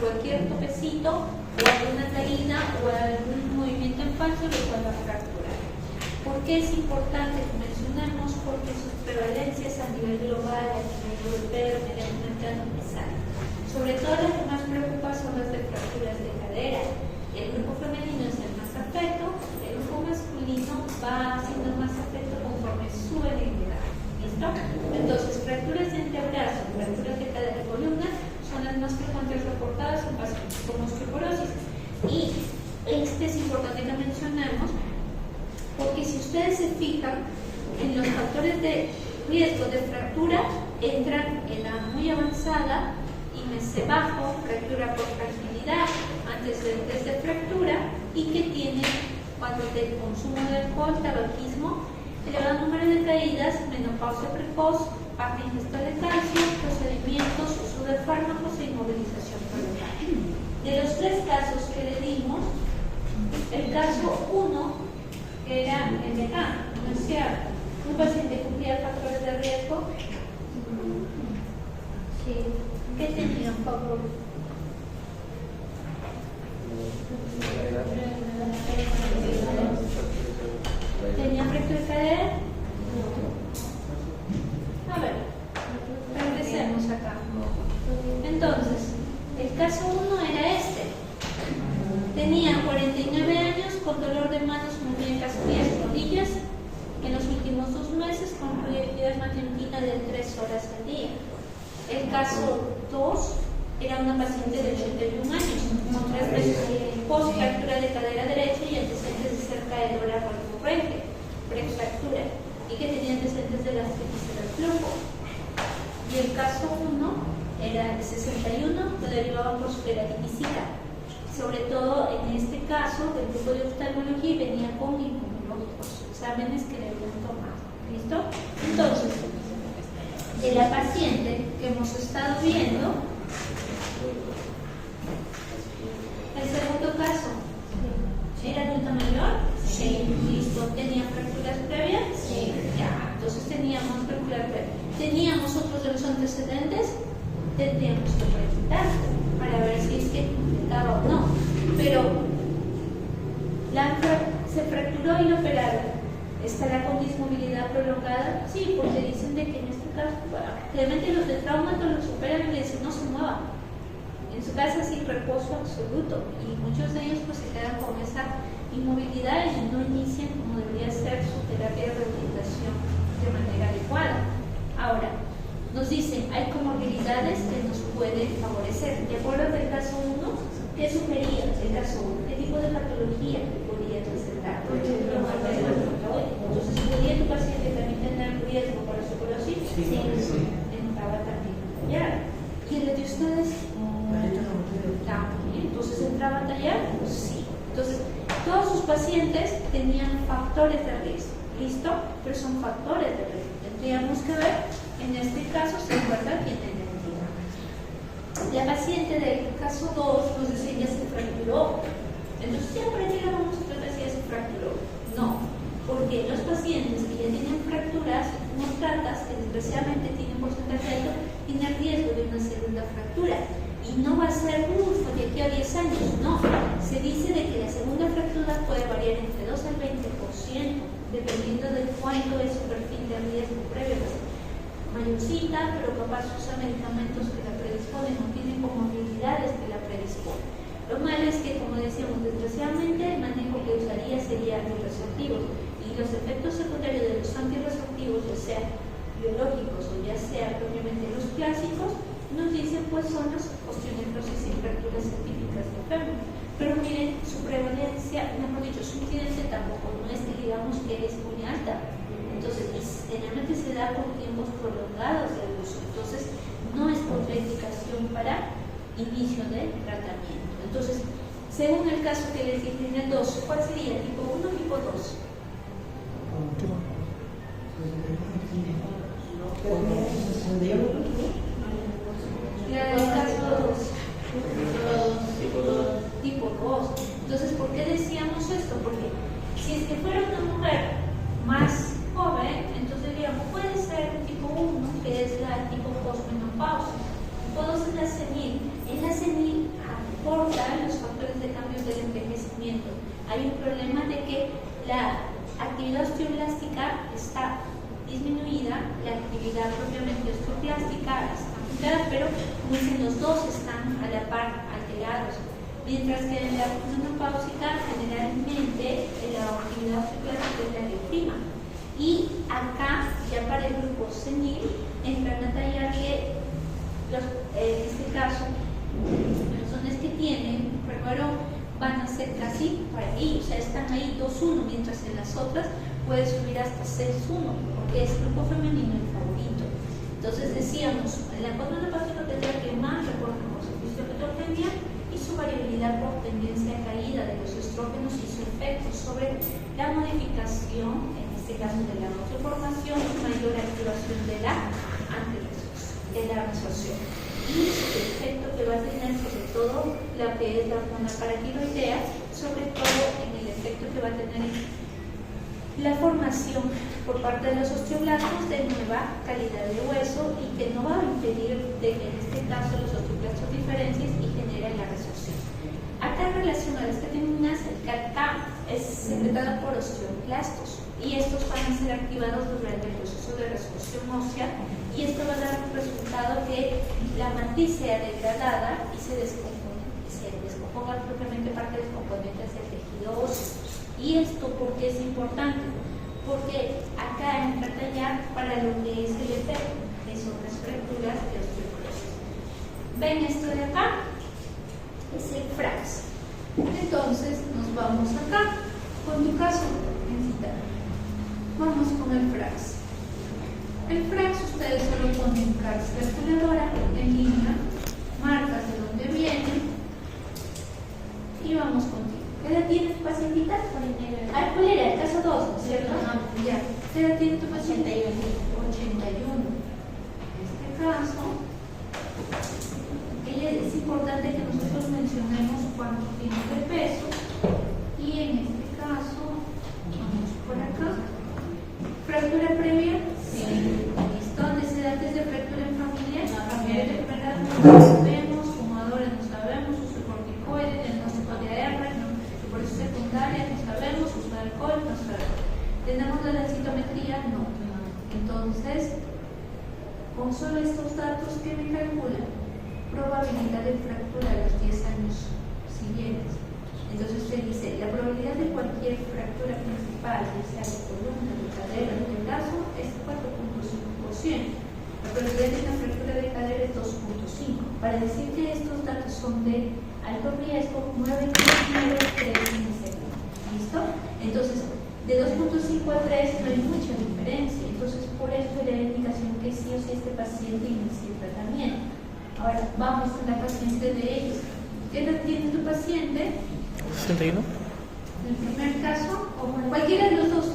cualquier topecito o alguna caída o algún movimiento en falso lo pueda fracturar. ¿Por qué es importante que mencionemos? Porque sus prevalencias a nivel global, a nivel europeo, medianamente anomizar. Sobre todo las que más preocupan son las de fracturas de cadera. El grupo femenino es el más afecto, el grupo masculino va siendo más afecto conforme sube la edad. ¿Listo? Entonces, fracturas de antebrazo, fracturas de cadera y columna son las más frecuentes reportadas en pacientes con osteoporosis. Y es importante que mencionemos, porque si ustedes se fijan en los factores de riesgo de fractura, entran edad muy avanzada, IMC bajo, fractura por fragilidad, antecedentes de fractura y que tiene cuadros de consumo de alcohol, tabaquismo, elevado número de caídas, menopausia precoz, baja ingesta de calcio, procedimientos, uso de fármacos e inmovilización prolongada. De los 3 casos que le dimos, el caso 1, que era el de no es cierto, un paciente que cumplía factores de riesgo, ¿qué tenía, por favor? ¿Tenía fractura de cadera? A ver, regresemos acá. Entonces, el caso 1 era este. Tenía 49 años con dolor de manos, muñecas, pies, rodillas. En los últimos 2 meses con rigidez matutina de 3 horas al día. El caso 2 era una paciente de 81 años, con 3 meses post fractura de cadera derecha y antecedentes de ser caedora recurrente, prefractura, y que tenía antecedentes de gastritis del flujo. Y el caso 1 era de 61, que derivaba por su queratitis zika. Sobre todo en este caso del grupo de oftalmología y venía con inmunológicos, exámenes que le habían tomado. ¿Listo? Entonces, de la paciente que hemos estado viendo, el segundo caso, ¿era adulta mayor? Sí. ¿Listo? ¿Tenía fracturas previas? Sí. Ya, entonces teníamos fracturas previas. ¿Teníamos otros de los antecedentes? Tendríamos que preguntar para ver si es que completaba o no. Pero se fracturó y lo operaron. ¿Estará con dismovilidad prolongada? Sí, porque dicen de que en este caso, realmente los de traumato los operan y le dicen no se mueva. En su casa sin reposo absoluto. Y muchos de ellos pues se quedan con esa inmovilidad y no inician como debería ser su terapia de rehabilitación de manera adecuada. Ahora, nos dicen, hay comorbilidades que nos pueden favorecer. ¿De acuerdo del caso 1? ¿Qué sugería el caso 1? ¿Qué tipo de patología podría presentar? Por ejemplo, entonces, ¿podría tu paciente también tener riesgo para osteoporosis? Sí. Entraba también a tallar. ¿Y el de ustedes? También. Entonces, ¿entraba a tallar? Sí. Entonces, todos sus pacientes tenían factores de riesgo. ¿Listo? Pero son factores de riesgo. Tendríamos que ver, en este caso, se encuentra quién tiene identidad. La paciente del caso 2 nos decía ya se fracturó. Entonces, ya por aquí la vamos a tratar si ya se fracturó. No, porque los pacientes que ya tienen fracturas, no tratas, que desgraciadamente tienen porcentaje alto, tienen riesgo de una segunda fractura. Y no va a ser de aquí a 10 años, no. Se dice de que la segunda fractura puede variar entre 2 al 20%, dependiendo de cuánto es su perfil de riesgo previo. Mayorcita, pero capaz usa medicamentos que la predisponen o tiene comorbilidades que la predisponen. Lo malo es que, como decíamos, desgraciadamente el manejo que usaría sería antirreceptivos y los efectos secundarios de los antirreceptivos, ya sea biológicos o ya sea propiamente los clásicos, nos dicen pues son las osteonecrosis y fracturas científicas de fémur. Pero miren, su prevalencia, mejor dicho, su incidencia tampoco no es que digamos que es muy alta. Entonces, generalmente se da por tiempos prolongados de uso. Entonces, no es contraindicación para inicio del tratamiento. Entonces, según el caso que les dije en el 2, ¿cuál sería? ¿Tipo 1 o tipo 2? La del caso 2. Tipo 2. Entonces, ¿por qué decíamos esto? Porque si es que fuera una mujer más joven, entonces digamos, puede ser un tipo 1, que es la tipo postmenopausia. Puedo ser la senil. En la senil ya los factores de cambio del envejecimiento. Hay un problema de que la actividad osteoblástica está disminuida, la actividad propiamente osteoplástica está aumentada, pero como dicen, los dos están a la par, alterados. Mientras que en la menopáusica generalmente la actividad osteoplástica es la que prima. Y acá, ya para el grupo senil, entran a tallar que en este caso, las personas que tienen primero van a ser casi para ahí, o sea, están ahí 2-1, mientras en las otras puede subir hasta 6-1, porque es el grupo femenino el favorito. Entonces decíamos, en la posmenopausia tendría que más reporta por su fisiopatogenia y su variabilidad por tendencia a caída de los estrógenos y su efecto sobre la modificación, en este caso de la osteoformación, mayor activación de la resorción. Y el efecto que va a tener sobre todo la que es la hormona paratiroidea, sobre todo en el efecto que va a tener en la formación por parte de los osteoblastos de nueva calidad de hueso y que no va a impedir de que en este caso los osteoblastos diferencien y generen la resorción. Acá en relación a las cateninas, el CAT-K es secretado por osteoblastos y estos van a ser activados durante el proceso de resorción ósea y esto va a dar un resultado que la matriz sea degradada y se descomponga propiamente parte de los componentes del tejido óseo. ¿Y esto por qué es importante? Porque acá entra a tallar para lo que es el efecto, que son las fracturas de osteoporosis. ¿Ven esto de acá? Es el FRAX. Entonces nos vamos acá, con tu caso, vamos con el FRAX. El FRAX ustedes solo ponen FRAX calculadora en línea, marcas de dónde viene y vamos contigo. ¿Qué edad tiene tu pacientita? ¿Cuál era? El caso 2, ¿no es cierto? Ya. ¿Qué edad tiene tu paciente? 81. En este caso, es importante que nosotros mencionemos cuánto tiene de peso y en este caso, vamos por acá. ¿Fractura previa? Sí. ¿Listo? ¿Antecedentes de fractura en familia? Familia de enfermedad no sabemos, fumadores no sabemos, uso de corticoides, diagnóstico de AR, por eso secundaria no sabemos, uso de alcohol no sabemos. ¿Tenemos la densitometría? No. Entonces, con solo estos datos, ¿qué me calculan? Probabilidad de fractura a los 10 años siguientes. Entonces usted dice, la probabilidad de cualquier fractura principal, ya sea de columna, de cadera, de brazo, es 4.5%. La probabilidad de una fractura de cadera es 2.5%. Para decir que estos datos son de alto riesgo, 9,3 milisegundos. ¿Listo? Entonces, de 2.5 a 3 no hay mucha diferencia. Entonces, por eso era la indicación que sí o sí este paciente inicie el tratamiento. Ahora, vamos con la paciente de ellos. ¿Qué edad tiene tu paciente? 61. En el primer caso, o cualquiera de los dos.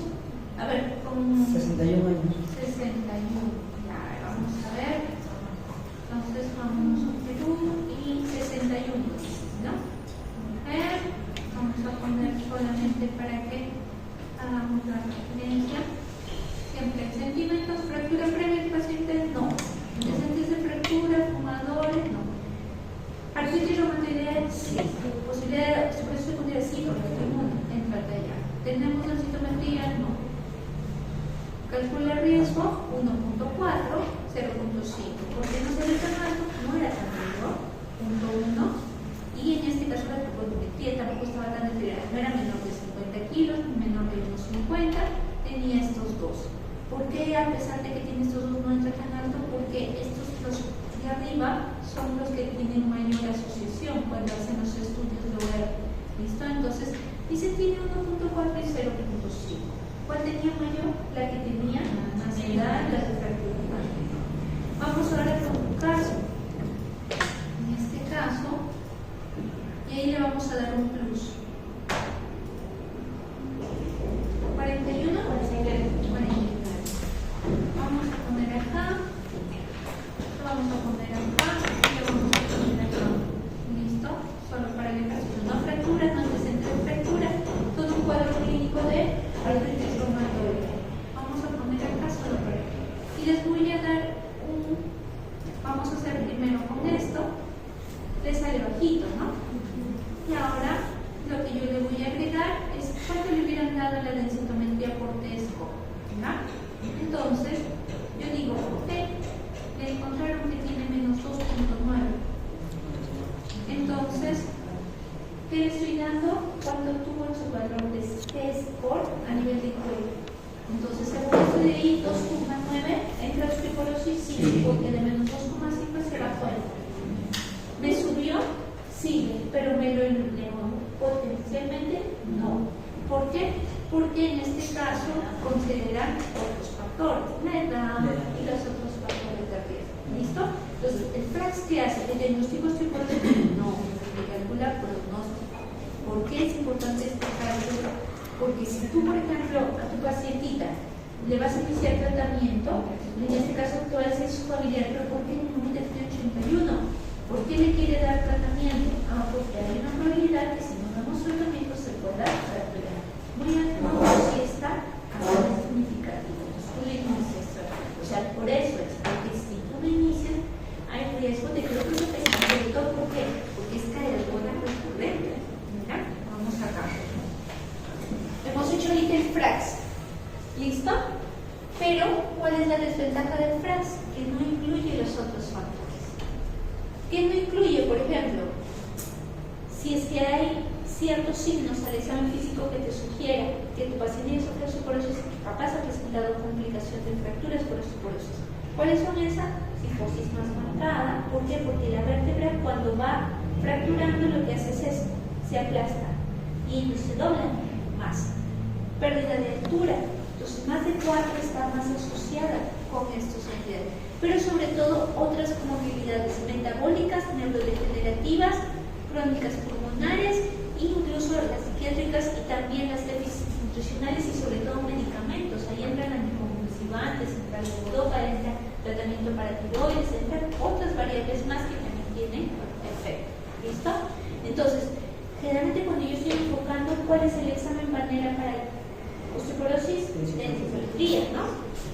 A ver, con 61 años. 61. Ya, vamos a ver. Entonces, vamos a Perú y 61, ¿no? Mujer. Vamos a poner solamente para que hagamos la referencia. Siempre en centímetros. ¿Fractura previa del paciente? No. ¿Antecedentes de fractura? ¿Fumadores? No. ¿Artritis reumatoidea? Sí. ¿Posibilidad de supresión secundaria? Sí, porque entra allá. ¿Tenemos densitometría? No. Calcula riesgo 1.4, 0.5. ¿Por qué no se ve tan alto? No era tan alto. 0.1. Y en este caso la trigonometría tampoco estaba tan deteriorada. No era menor de 50 kilos, menor de 1.50. Tenía estos dos. ¿Por qué a pesar de que tiene estos dos no entra tan alto? Porque estos los de arriba son los que tienen mayor asociación cuando hacen los estudios de web. ¿Listo? Entonces, dice tiene 1.4 y 0.5. ¿Cuál tenía mayor? La que tenía más edad, la de fractura. Vamos ahora con un caso. En este caso, y ahí le vamos a dar un plus. 41, 49. Vamos a poner acá. Lo vamos a poner acá. Y lo vamos a poner acá. ¿Listo? Solo para el caso. No fractura, no antecedente de fractura. Todo un cuadro clínico de artritis reumatoide. Vamos a poner acá solo para aquí. Y les voy a dar vamos a hacer primero con esto. Le sale bajito, ¿no? Y ahora lo que yo le voy a agregar es cuánto le hubieran dado la densitometría por T-score, ¿verdad? Entonces, yo digo, ok, le encontraron que tiene menos 2.9. Entonces, ¿qué le estoy dando? Cuando tuvo su valor de T-score a nivel de cuello. Entonces, según esto de ahí, 2.9 entra osteoporosis, sí, porque de menos 2.5 se bajó. ¿Me subió? Sí, pero me lo elevó potencialmente no. ¿Por qué? Porque en este caso consideran otros factores, la edad y los otros factores de riesgo. ¿Listo? Entonces, el FRAX, ¿qué hace? El diagnóstico osteoporosis no, se calcula pronóstico. ¿Por qué es importante este cálculo? Porque si tú, por ejemplo, a tu pacientita le vas a iniciar tratamiento, en este caso tú vas a ser su familiar, pero ¿por qué en un T81? ¿Por qué le quiere dar tratamiento? Porque hay una probabilidad que si no damos tratamiento se pueda fracturar. Muy alto, si está algo significativo. Entonces tú le inicias. O sea, por eso es, porque si tú no inicias, hay riesgo de que otro se pese, sobre todo ¿por qué? Porque es caedora recurrente. ¿Mira? Vamos acá. Hemos hecho ahorita el FRAX. ¿Listo? Pero, ¿cuál es la desventaja del FRAX? Que no incluye los otros factores. ¿Qué no incluye? Por ejemplo, si es que hay ciertos signos al examen físico que te sugiera que tu paciente sufre osteoporosis y que capaz ha presentado complicación de fracturas por osteoporosis. ¿Cuáles son esas? Cifosis más marcada. ¿Por qué? Porque la vértebra cuando va fracturando lo que hace es esto, se aplasta y se dobla más. Pérdida de altura. Entonces, más de 4 está más asociada con estos entidades. Pero sobre todo otras comorbilidades metabólicas, neurodegenerativas, crónicas pulmonares, incluso las psiquiátricas y también las déficits nutricionales y sobre todo medicamentos. Ahí entran anticonvulsivantes, entra el levodopa, entra tratamiento para tiroides, entran otras variables más que también tienen efecto. ¿Listo? Entonces, generalmente cuando yo estoy enfocando cuál es el examen bandera para osteoporosis, densitometría, ¿no?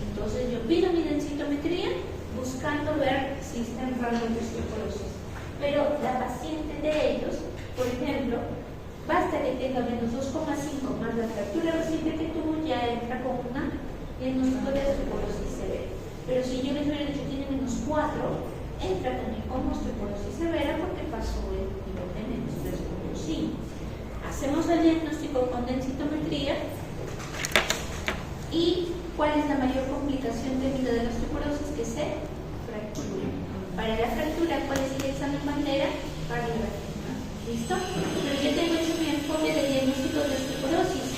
Entonces yo pido mi densitometría buscando ver si está en rango de osteoporosis. Pero la paciente de ellos, por ejemplo, basta que tenga menos 2,5 más la fractura reciente que tuvo, ya entra con una diagnóstico de osteoporosis severa. Pero si yo les hubiera dicho tiene menos 4, entra también con osteoporosis severa porque pasó el nivel de menos 3,5. Hacemos el diagnóstico con densitometría. ¿Y cuál es la mayor complicación debido a la osteoporosis? Que se fractura. Para la fractura, ¿cuál es el examen bandera? Radiografía. ¿Listo? Pero yo tengo hecho mi enfoque de diagnóstico de osteoporosis.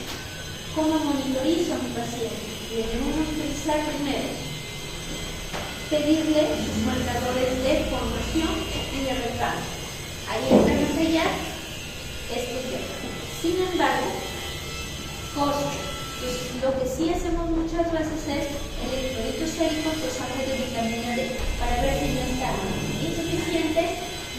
¿Cómo monitorizo a mi paciente? Le debo monitorizar primero. Pedirle sus marcadores de formación y de retardo. Ahí entran a sellar estos temas. Sin embargo, costo. Entonces, lo que sí hacemos muchas veces es electrolitos séricos o sangre de vitamina D para ver si no está insuficiente,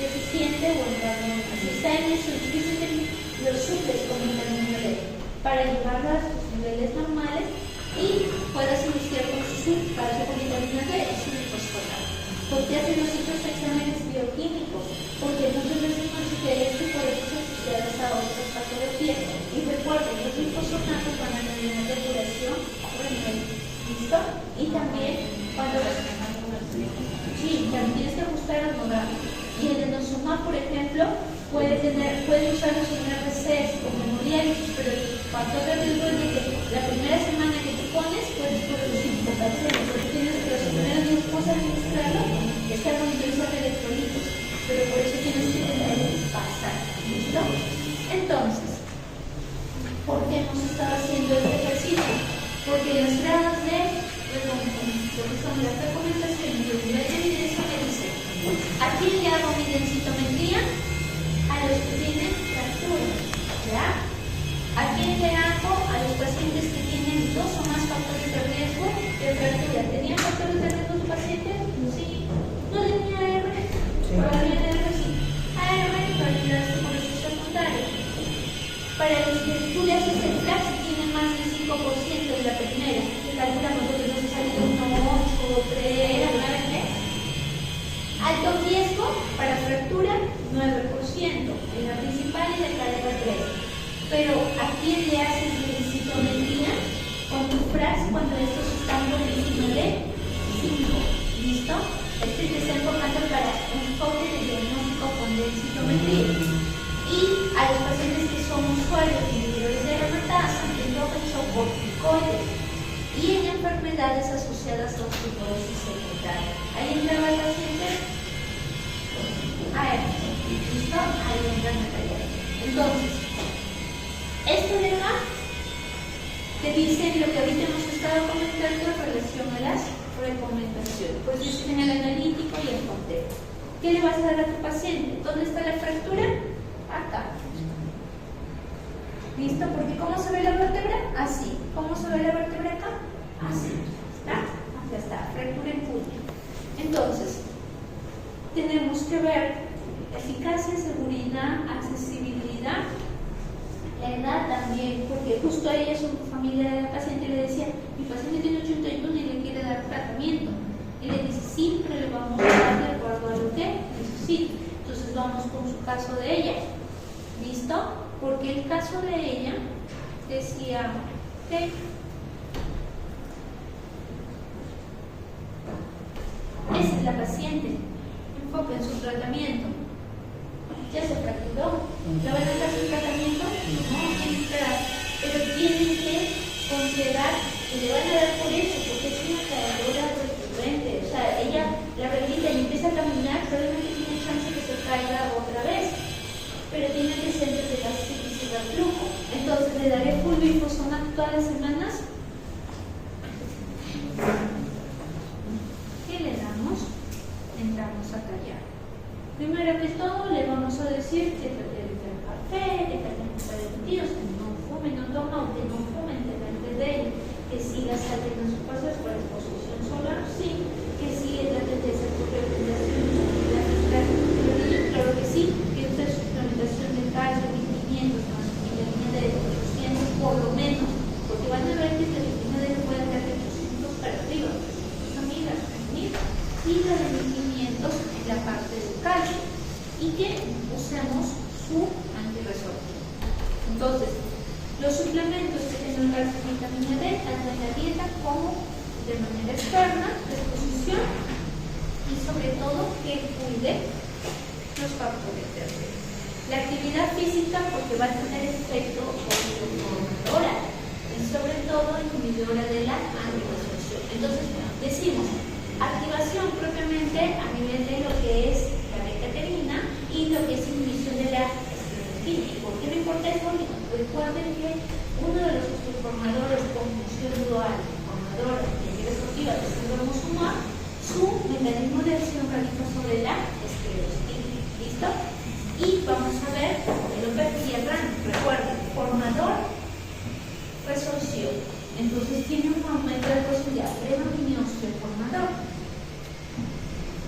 deficiente o enfermo. Si está en insuficiente, lo suples con vitamina D para llevarlo a sus niveles normales y puedas iniciar con su para con vitamina D y su fosforato. ¿Por qué hacen los otros exámenes bioquímicos? Porque muchas veces consideran que por eso se asociadas a otras patologías. Y recuerden, los linfosomatos van a tener una depuración renal. ¿Listo? Y también cuando sí, también tienes que ajustar al modal. Y el denosumab, por ejemplo, puede usarlo en RCs como hemodiálisis, pero el factor de riesgo es de que la primera semana que te pones puedes producir hipocalemia, porque tienes que los primeros días puedes administrarlo, estar monitorizando electrolitos, pero por eso tienes que tener pasar. ¿Listo? Entonces, ¿por qué hemos estado haciendo este ejercicio? Porque las gradas de lo que son las recomendaciones de unidad de evidencia me dicen, ¿a quién le hago mi densitometría? A los que tienen fractura, ¿ya? ¿A quién le hago? A los pacientes que tienen 2 o más factores de riesgo de fractura. ¿Tenían factores de riesgo tu paciente? Sí. ¿No tenía AR? Sí. Probabilidad de AR, sí. AR, probabilidad de osteoporosis secundaria. Para los que tú le haces el FRAX tienen más del 5% de la primera, que calculamos que nos ha salido 1, 8, 3, 9, 3. Alto riesgo para en la principal y la carga 3. Pero ¿a quién le haces densitometría? Con tu frase cuando estos están por encima de 5. ¿Listo? Este te está enfocando para enfoque de diagnóstico con densitometría. Y a los pacientes que son usuarios de inhibidores de aromatasa, endógenos o corticoides, y en enfermedades asociadas a osteoporosis secundaria. Ahí entraba el paciente. ¿Listo? Ahí entra en el taller. Entonces, esto de acá te dice lo que ahorita hemos estado comentando en relación a las recomendaciones. Pues dicen el analítico y el contexto. ¿Qué le vas a dar a tu paciente? ¿Dónde está la fractura? Acá. ¿Listo? Porque ¿cómo se ve la vértebra? Así. ¿Cómo se ve la vértebra acá? Así. ¿Está? Acá está. Fractura en puño. Entonces, tenemos que ver eficacia, seguridad, accesibilidad, la edad también, porque justo ella, su familia de la paciente, le decía, mi paciente tiene 81 y le quiere dar tratamiento. Y le dice, siempre le vamos a dar de acuerdo a lo que necesita. Entonces vamos con su caso de ella. ¿Listo? Porque el caso de ella decía que esa es la paciente. Enfoca en su tratamiento. Ya se fracturó. ¿Le van a dar su tratamiento? No, tiene que esperar. Pero tienen que considerar que le van a dar por eso, porque es una caedora recurrente. O sea, ella la rehabilita y empieza a caminar, probablemente tiene chance que se caiga otra vez. Pero tiene que ser desde la psiquis y reflujo. Entonces, ¿le daré fulvifosona todas las semanas? ¿Qué le damos? Entramos a tallar. Primero que todo, le vamos a decir que trate de beber café, que trate de estar tíos, que no fume, no toma o que no fumen delante de él, que siga saliendo a sus pasos por exposición solar, sí, que sí le trate de hacer su recomendación, claro que sí, que use su suplementación de calcio, 1500 más vitamina D de 800 por lo menos, porque van a ver que la vitamina D le puede dar de 800 para arriba, sus amigas, y la de 1500 en la parte del calcio, y que usemos su antirresortivo. Entonces, los suplementos que tengan calcio y vitamina D, tanto en la dieta como de manera externa, de exposición, y sobre todo que cuide los factores de riesgo. La actividad física, porque va a tener efecto osteoformadora y sobre todo inhibidora de la antiresorción. Entonces, decimos activación propiamente a nivel de lo que es la beta-catequina y lo que es inhibición de la esclerotina. ¿Y por qué no importa eso? Recuerden que uno de los osteoformadores con función dual, formadora y antiresortiva de síndrome muscular, su mecanismo de acción radica sobre la esclerotina. ¿Listo? Y vamos a ver el diagrama. Recuerden, formador, resorción. Entonces tiene un aumento de posibilidad predominio osteoformador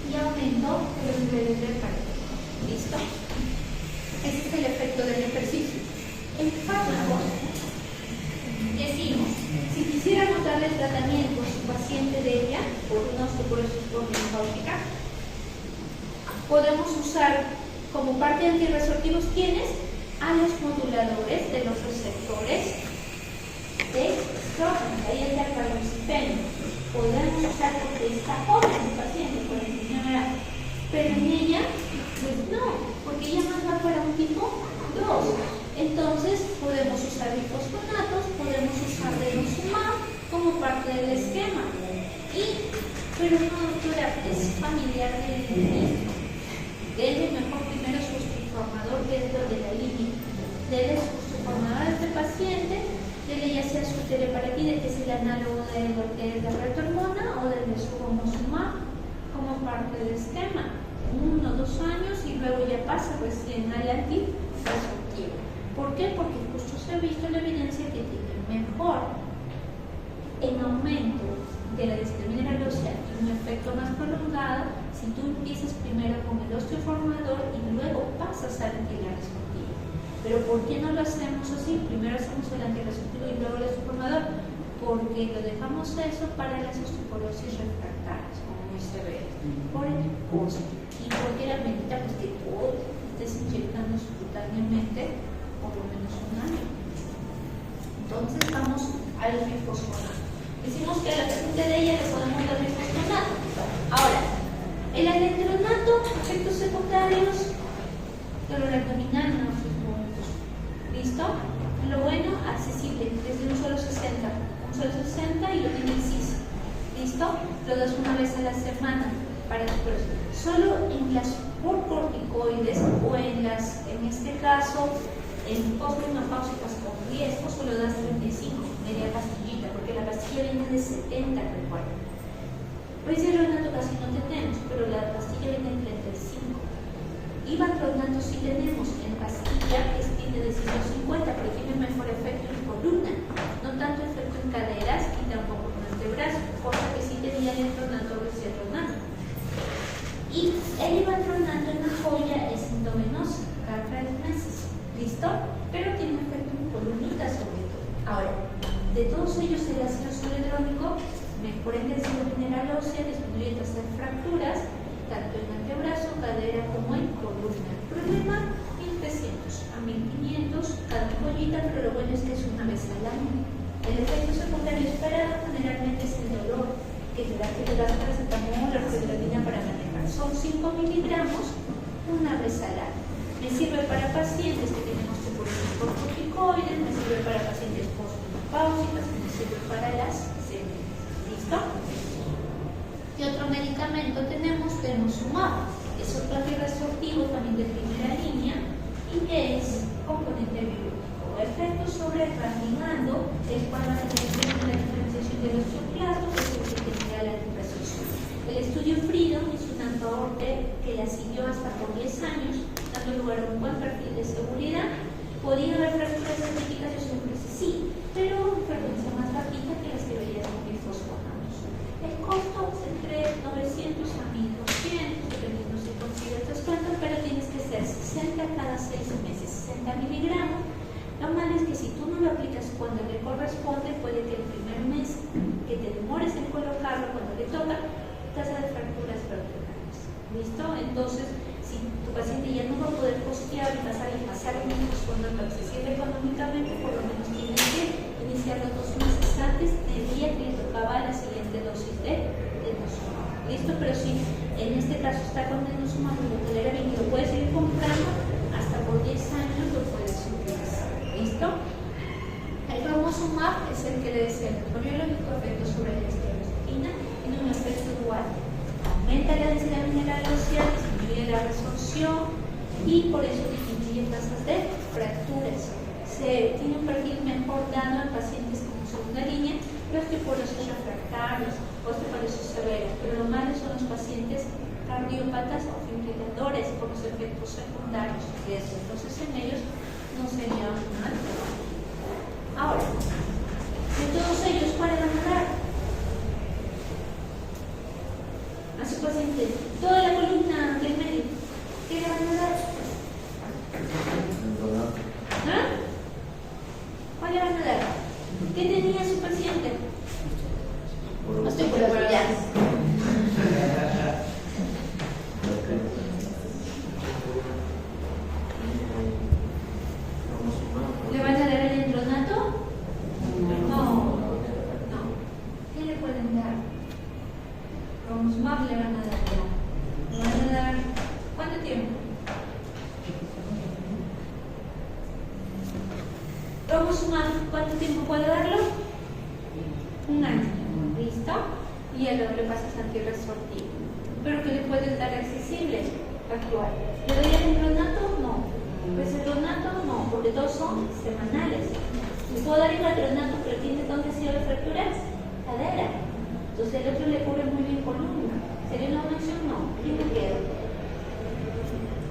y aumento de los niveles de carga. ¿Listo? Ese es el efecto del ejercicio. En fármacos, decimos, si quisiéramos darle tratamiento a su paciente de ella por una osteoporosis polimorfótica, podemos usar como parte de antirresortivos, ¿quiénes? A los moduladores de los receptores de estrógeno, ahí está el carbamazepina. Podemos usar porque está joven el paciente, por ejemplo, pero en ella, pues no, porque ella más va para un tipo 2. Entonces, podemos usar bifosfonatos, podemos usar denosumab como parte del esquema. Pero no, doctora, es familiar del mismo. Dele mejor primero su osteoformador dentro de la línea. Dele su osteoformador a este paciente. Dele ya sea su teriparatide, que es el análogo de lo que es la retormona, o del escomosumab como parte del esquema. 1 o 2 años y luego ya pasa recién al antirresortivo. ¿Por qué? Porque justo se ha visto la evidencia que tiene mejor en aumento de la discriminación nerviosa y un efecto más prolongado si tú empiezas primero con el osteoformador y luego pasas al antirresortivo. Pero ¿por qué no lo hacemos así? Primero hacemos el antirresortivo y luego el osteoformador, porque lo dejamos eso para las osteoporosis refractarias, como muy severas, por el costo y porque la medida pues que todo este constantemente por lo menos un año. Entonces vamos a los bifosfonatos. Decimos que a la paciente de ella le podemos dar bifosfonato. Ahora, el alendronato, efectos secundarios, dolor abdominal, náuseas, vómitos. ¿Listo? Lo bueno, accesible, desde un solo 60 y lo tiene el CIS. ¿Listo? Lo das una vez a la semana para después. Solo en las corticoides o en este caso, en postmenopáusicas con riesgo, solo das 35, media pastillita, porque la pastilla viene de 70, recuerda. Biseronato casi no tenemos, pero la pastilla viene de 35. Ivatronato sí tenemos en pastilla, que tiene de 150, pero tiene mejor efecto en columna, no tanto efecto en caderas y tampoco en antebrazo, cosa que sí tenía el entronato o biseronato. Y el ivatronato en la joya es endovenosa, cada 3 meses. ¿Listo? Pero tiene efecto en columnita sobre todo. Ahora, de todos ellos el ácido zoledrónico mejora el tejido mineral ósea, disminuye tasas de fracturas, tanto en antebrazo, cadera como en columna. El problema, 1300 a 1500 cada joyita, pero lo bueno es que es una vez al año. El efecto secundario esperado generalmente es el dolor, que te da paracetamol o fluoxetina para manejar. Son 5 miligramos una vez al año. Me sirve para pacientes que tienen osteoporosis por corticoides, me sirve para pacientes postmenopáusicas, me sirve para las senil. ¿Listo? ¿Qué otro medicamento tenemos? Denosumab. Es otro antirresortivo también de primera línea y que es componente biológico. Efecto sobre el ranigando, el cual va a tener la diferenciación de los osteoclastos, que es el que genera la resorción. El estudio Freedom es un antiaorte que la siguió hasta por 10 años, dando lugar a un buen perfil de seguridad. ¿Podría haber fracturas estéticas? Yo siempre sé sí, pero con frecuencia más bajita que las que veías con bifosfonatos. El costo es entre 900 a 1200, dependiendo si consigues descuento, pero tienes que ser 60 cada 6 meses, 60 miligramos. Lo malo es que si tú no lo aplicas cuando le corresponde, puede que el primer mes que te demores en colocarlo, cuando le toca, tasa de fracturas vertebrales. ¿Listo? Entonces, si tu paciente ya no va a poder costear y pasar un bifosfonato accesible económicamente, por lo menos tienes que iniciarlo 2 meses antes del día que le tocaba la siguiente dosis de denosumab. ¿Listo? Pero si en este caso está con denosumab y lo tolera bien y lo puedes ir comprando, hasta por 10 años lo puedes utilizar. ¿Listo? El cromosumab es el que le decía el biológico efecto sobre la esteroidina, tiene un efecto dual. Aumenta la densidad mineral ósea, disminuye la resorción y por eso disminuye tasas de fracturas. Tiene un perfil mejor dado en pacientes con segunda línea, los osteoporosis refractarios, osteoporosis severa, pero lo malo son los pacientes cardiópatas o fibriladores por los efectos secundarios de eso. Entonces en ellos no sería mal. Ahora, de todos ellos, ¿cuál van a dar? A su paciente, toda la columna del medio, ¿qué le van a dar? ¿Ah? ¿Cuál le van a dar? ¿Qué tenía su paciente? No estoy por ya. ¿Le van a dar el endronato? No. ¿Qué le pueden dar? Cromosumab le van a dar ya. ¿Le van a dar cuánto tiempo? Cromosumab, ¿cuánto tiempo puede darlo? 1 año. ¿Listo? Y el otro pasa es antirresortivo. ¿Pero qué le pueden dar accesible? Actual. ¿Le doy el endronato? No. Pues el endronato no, porque todos son semanales. Le puedo dar el endronato, pero ¿tiene dónde se de fracturas? Cadera. Entonces el otro le cubre muy bien columna. ¿Sería una opción? No. ¿Qué me queda?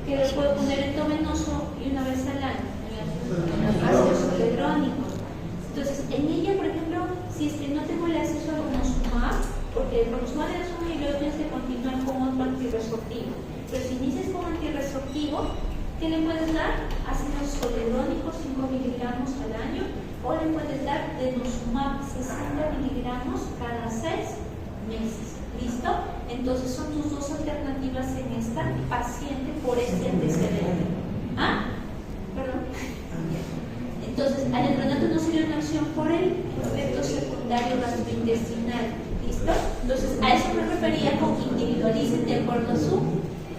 Que le puedo poner endovenoso y una vez al año. Ácido zoledrónico. Entonces, en ella, por ejemplo, si es que no tengo el acceso a denosumab, porque el denosumab es un y luego tienes que continuar con otro antirresortivo. Pero si inicias con antirresortivo, ¿qué le puedes dar? Ácido zoledrónico 5 miligramos al año, o le puedes dar denosumab 60 miligramos cada 6 meses. ¿Listo? Entonces son tus dos alternativas en esta paciente por este antecedente. ¿Ah? efecto secundario gastrointestinal. ¿Listo? Entonces, a eso me refería con que individualicen de acuerdo a su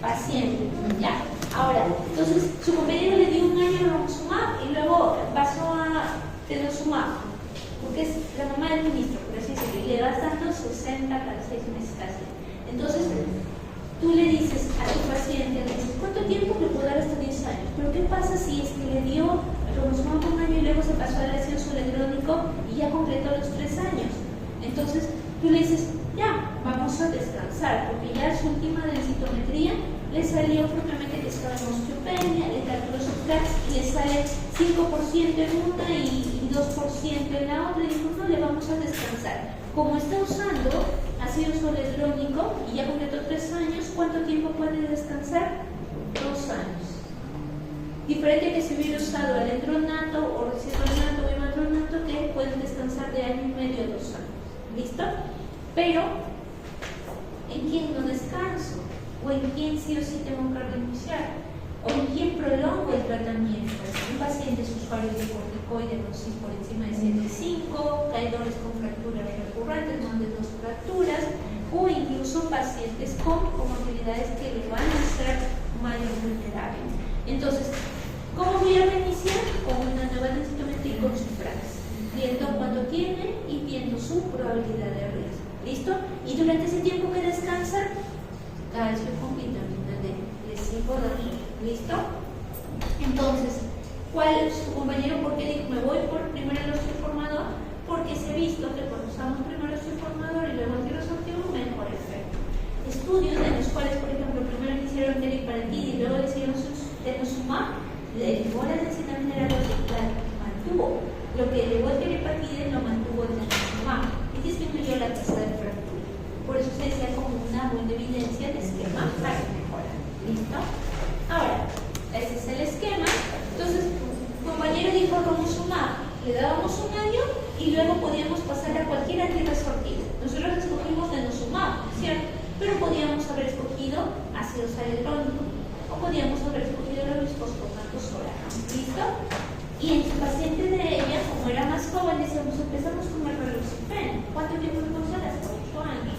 paciente. Ya. Ahora, entonces, su compañero le dio un año de romosumab y luego pasó a denosumab, porque es la mamá del ministro, por así decirlo, y le vas dando 60 cada 6 meses casi. Entonces, tú le dices a tu paciente, le dices, ¿cuánto tiempo le puedo dar hasta 10 años? Pero ¿qué pasa si es que le dio romosumab un año y luego se pasó al ácido zoledrónico y ya completó los 3 años? Entonces, tú le dices, ya, vamos a descansar, porque ya su última densitometría le salió propiamente que estaba en osteopenia, le calculó su flax y le sale 5% en una y 2% en la otra, y dijo, no, le vamos a descansar. Como está usando ácido zoledrónico y ya completó 3 años, ¿cuánto tiempo puede descansar? 2 años. Diferente que si hubiera usado alendronato o residualnato o imatronato, que pueden descansar de año y medio a 2 años. ¿Listo? Pero, ¿en quién no descanso? ¿O en quién sí o sí tengo que reiniciar? ¿O en quién prolongo el tratamiento? Un paciente es usuario de corticoide dosis por encima de 7,5, caedores con fracturas recurrentes, más de 2 fracturas, o incluso pacientes con comorbilidades que le van a hacer mayor vulnerable. Entonces, ¿cómo voy a reiniciar? Con una nueva densitometría y con su frax, viendo cuánto tiene y viendo su probabilidad de riesgo. ¿Listo? Y durante ese tiempo que descansa, calcio con vitamina D, les sigo dando. ¿Listo? Entonces, ¿cuál es su compañero? ¿Por qué dijo, me voy por primero el osteoformador? Porque se ha visto que cuando usamos primero el osteoformador y luego el antirresortivo, mejor efecto. Estudios en los cuales, por ejemplo, primero le hicieron teriparatide y luego le hicieron denosumab, le elevó la densidad mineral, la mantuvo. Lo que elevó el teriparatide lo mantuvo el denosumab y disminuyó la tasa de fractura. Por eso se decía como una buena evidencia de esquema para mejorar. ¿Listo? Ahora, ese es el esquema. Entonces, compañero dijo romosumab, le dábamos un año y luego podíamos pasar a cualquier antirresortivo. Nosotros escogimos denosumab, ¿cierto? Pero podíamos haber escogido ácido zoledrónico o podíamos haber escogido los fosfonatos orales. ¿Listo? Y en su paciente de ella, como era más joven, decíamos, empezamos con el reloxifeno. ¿Cuánto tiempo le consuela? Hasta 8 años.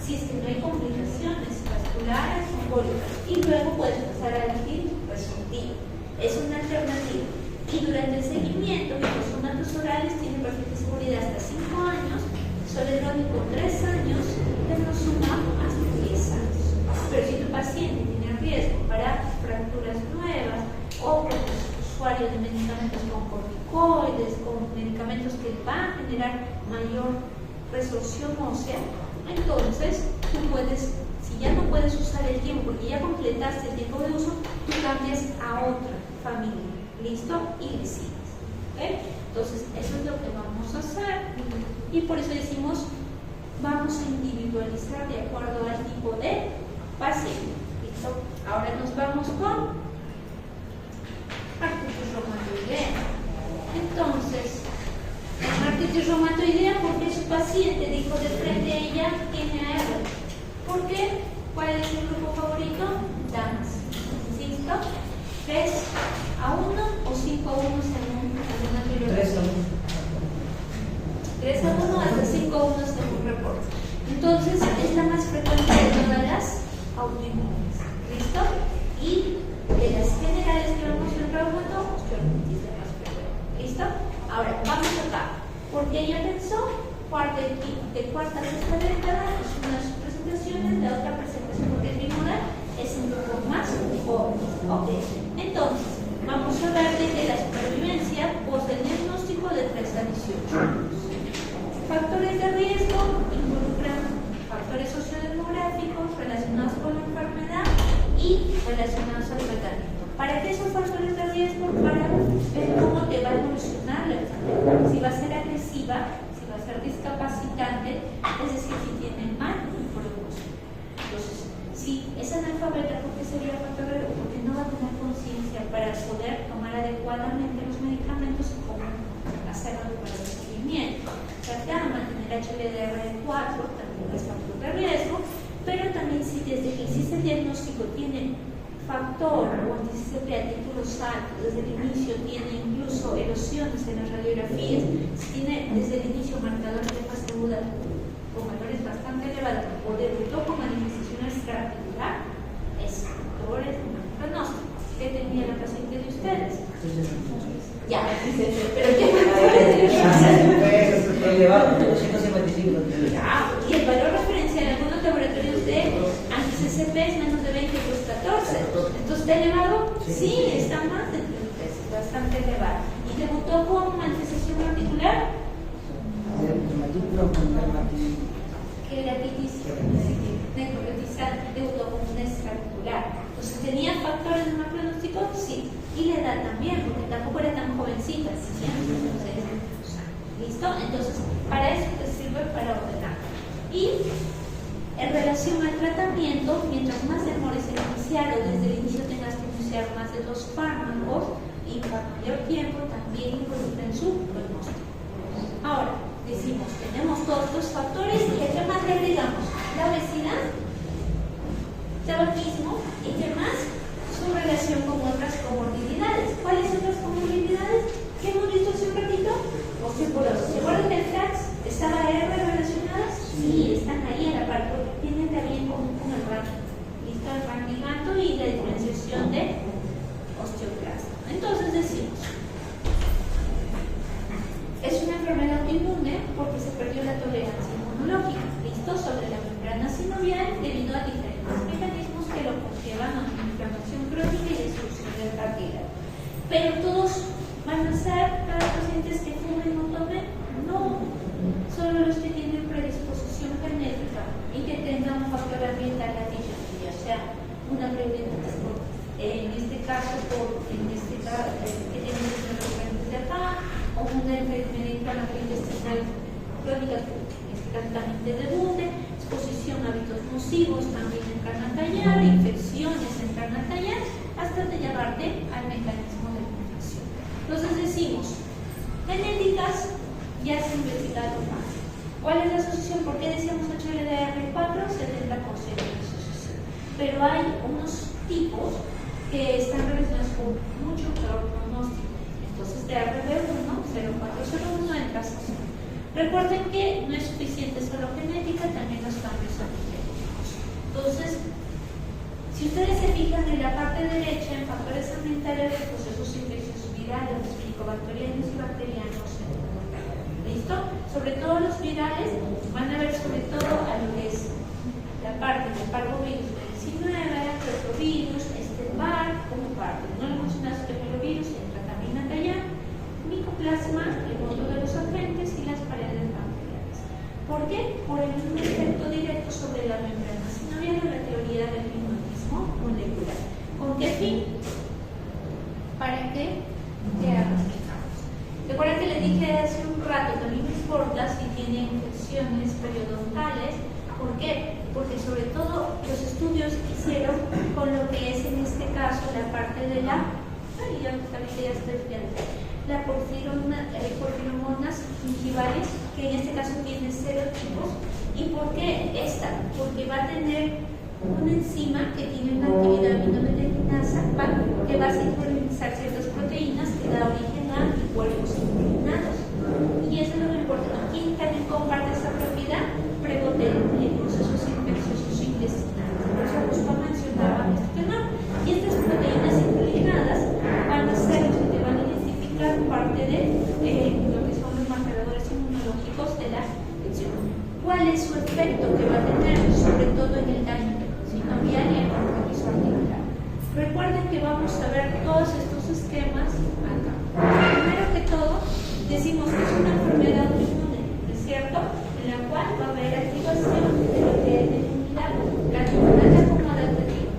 Si es que no hay complicaciones vasculares o cólicas, y luego puedes pasar al antirresortivo. Es una alternativa. Y durante el seguimiento, los fosfonatos orales tienen perfecta seguridad hasta 5 años, zoledrónico 3 años, denosumab hasta 10 años. Pero si tu paciente tiene riesgo para fracturas nuevas o que es usuario de medicamentos con corticoides, con medicamentos que van a generar mayor resorción ósea, entonces tú puedes, si ya no puedes usar el tiempo porque ya completaste el tiempo de uso, tú cambias a otra familia. ¿Listo? Y le sigues. ¿Okay? Entonces, eso es lo que vamos a hacer. Y por eso decimos, vamos a individualizar de acuerdo al tipo de paciente. ¿Listo? Ahora nos vamos con artritis reumatoidea. Entonces, artritis reumatoidea, porque su paciente dijo de frente a ella tiene AR. ¿Por qué? ¿Cuál es el grupo favorito? Damas. ¿Listo? 3 a 1 o 5 a 1 según anterior. 3 a 1. 3 a 1 hasta 5 a 1 según reporte. Entonces, es la más frecuente de todas las autoinmunes. ¿Listo? Y de las generales que vamos a entrar, bueno, osteoartritis es la más frecuente. ¿Listo? Ahora, vamos acá. Porque ella pensó, de cuarta a sexta década, es una de sus presentaciones, la otra presentación, porque es bimodal, es un poco más joven. Ok. Entonces, vamos a hablar de la supervivencia post-diagnóstico de 3 a 18 años. Factores de riesgo involucran factores sociodemográficos relacionados con la enfermedad y relacionados al tratamiento. ¿Para qué son factores de riesgo? Para ver cómo te va a evolucionar la enfermedad. Si va a ser agresiva, si va a ser discapacitante, es decir, si tiene mal pronóstico. Entonces, si es analfabeta, ¿por qué sería factor de riesgo? Porque no va a tener conciencia para poder tomar adecuadamente los medicamentos y cómo hacerlo para el seguimiento. Tratar de mantener HBDR4 también es factor de riesgo, pero también si desde que existe el diagnóstico tiene factor o antecedente a título nódulos altos desde el inicio, tiene incluso erosiones en las radiografías, si tiene desde el inicio marcadores de fase aguda con valores bastante elevados o debutó con manifestación extraarticular, es factores de mal pronóstico. ¿Qué tenía la paciente de ustedes? Ya, pero ¿qué factores de elevado, 255. y el valor referencial en algunos laboratorios de anti-CCP es menos de 20 pues 14. Entonces, ¿está elevado? Sí, está más de 33, bastante elevado. ¿Y debutó con manifestación articular? Queratitis necrotizante, debutó con un extraarticular. Entonces, ¿tenía factores de mal pronóstico? Sí. Y la edad también, porque tampoco era tan jovencita, ¿sí? Entonces, ¿listo? Entonces, para eso te sirve para ordenar. Y en relación al tratamiento, mientras más demores en iniciar o desde el inicio tengas que iniciar más de 2 fármacos y para mayor tiempo, también involucra en su pronóstico. Ahora, decimos, tenemos todos estos factores y ¿qué más le agregamos? La obesidad, tabaquismo y ¿qué más? Su relación con otras comorbilidades. ¿Cuáles son las comorbilidades? ¿Qué hemos visto hace un ratito? Osteoporosis. ¿Se acuerdan del FLAX? ¿Estaba R relacionadas? Sí, están ahí a la par, porque tienen también común con el ranking. ¿Listo? El ranking alto y la diferenciación de osteoclasta. Entonces decimos, es una enfermedad autoinmune porque se perdió la tolerancia inmunológica, ¿listo? Sobre la membrana sinovial debido a diferentes mecanismos que lo conllevan a una inflamación crónica y destrucción del cartílago. Pero todos van a ser cada pacientes que fumen o tomen, no, solo los que tienen predisposición genética y que tengan un factor ambiental latillo, o sea, una prevención, en este caso, que tienen recurrentes de acá, o una enfermedad inflamatoria intestinal crónica, que en este caso también te debute, exposición a hábitos nocivos también entran a tallar, infecciones entran a tallar, hasta de llevarte al mecanismo de infección. Entonces decimos, genéticas ya se ha investigado más. ¿Cuál es la asociación? ¿Por qué decíamos HLDR4? 70% de asociación. Pero hay unos tipos que están relacionados con mucho peor pronóstico. Entonces, DRB1, 0401 en asociación. Recuerden que no es suficiente solo genética, también los cambios son genéticos. Entonces, si ustedes se fijan en la parte derecha, en factores ambientales de procesos infecciosos virales, milicobacterianos y bacterianos, ¿listo? Sobre todo los virales van a ver sobre todo a lo que es la parte del parvovirus 19, retrovirus, Epstein-Barr como parte. No lo mencionaste, pepilovirus, entra también a tallar, micoplasma, el módulo de los agentes y las paredes bacterianas. ¿Por qué? Por el mismo efecto directo sobre la membrana sinovial o la teoría del mimetismo molecular. ¿Con qué fin? Para que te hagas casos. Recuerda que les dije hace un rato que a mí me importa si tiene infecciones periodontales. ¿Por qué? Porque sobre todo los estudios hicieron con lo que es en este caso la parte de la porfiromonas gingivales, que en este caso tiene 0 tipos. ¿Y por qué esta? Porque va a tener una enzima que tiene una actividad aminometanasa que va a sincronizar ciertas proteínas que da origen a anticuerpos sincronizados. Y eso es lo que importa. ¿Quién también comparte esa propiedad? Prebotel en procesos infecciosos intestinales. Por eso justo mencionaba este tema. Y estas proteínas sincronizadas van a ser los que te van a identificar parte de lo que son los marcadores inmunológicos de la infección. ¿Cuál es su efecto que va a tener? Sobre todo en el daño sinovial y en el compromiso articular. Recuerden que vamos a ver todos estos esquemas acá. Primero que todo, decimos que es una enfermedad autoinmune, ¿es cierto? En la cual va a haber activación de lo que es la inmunidad acomodativo.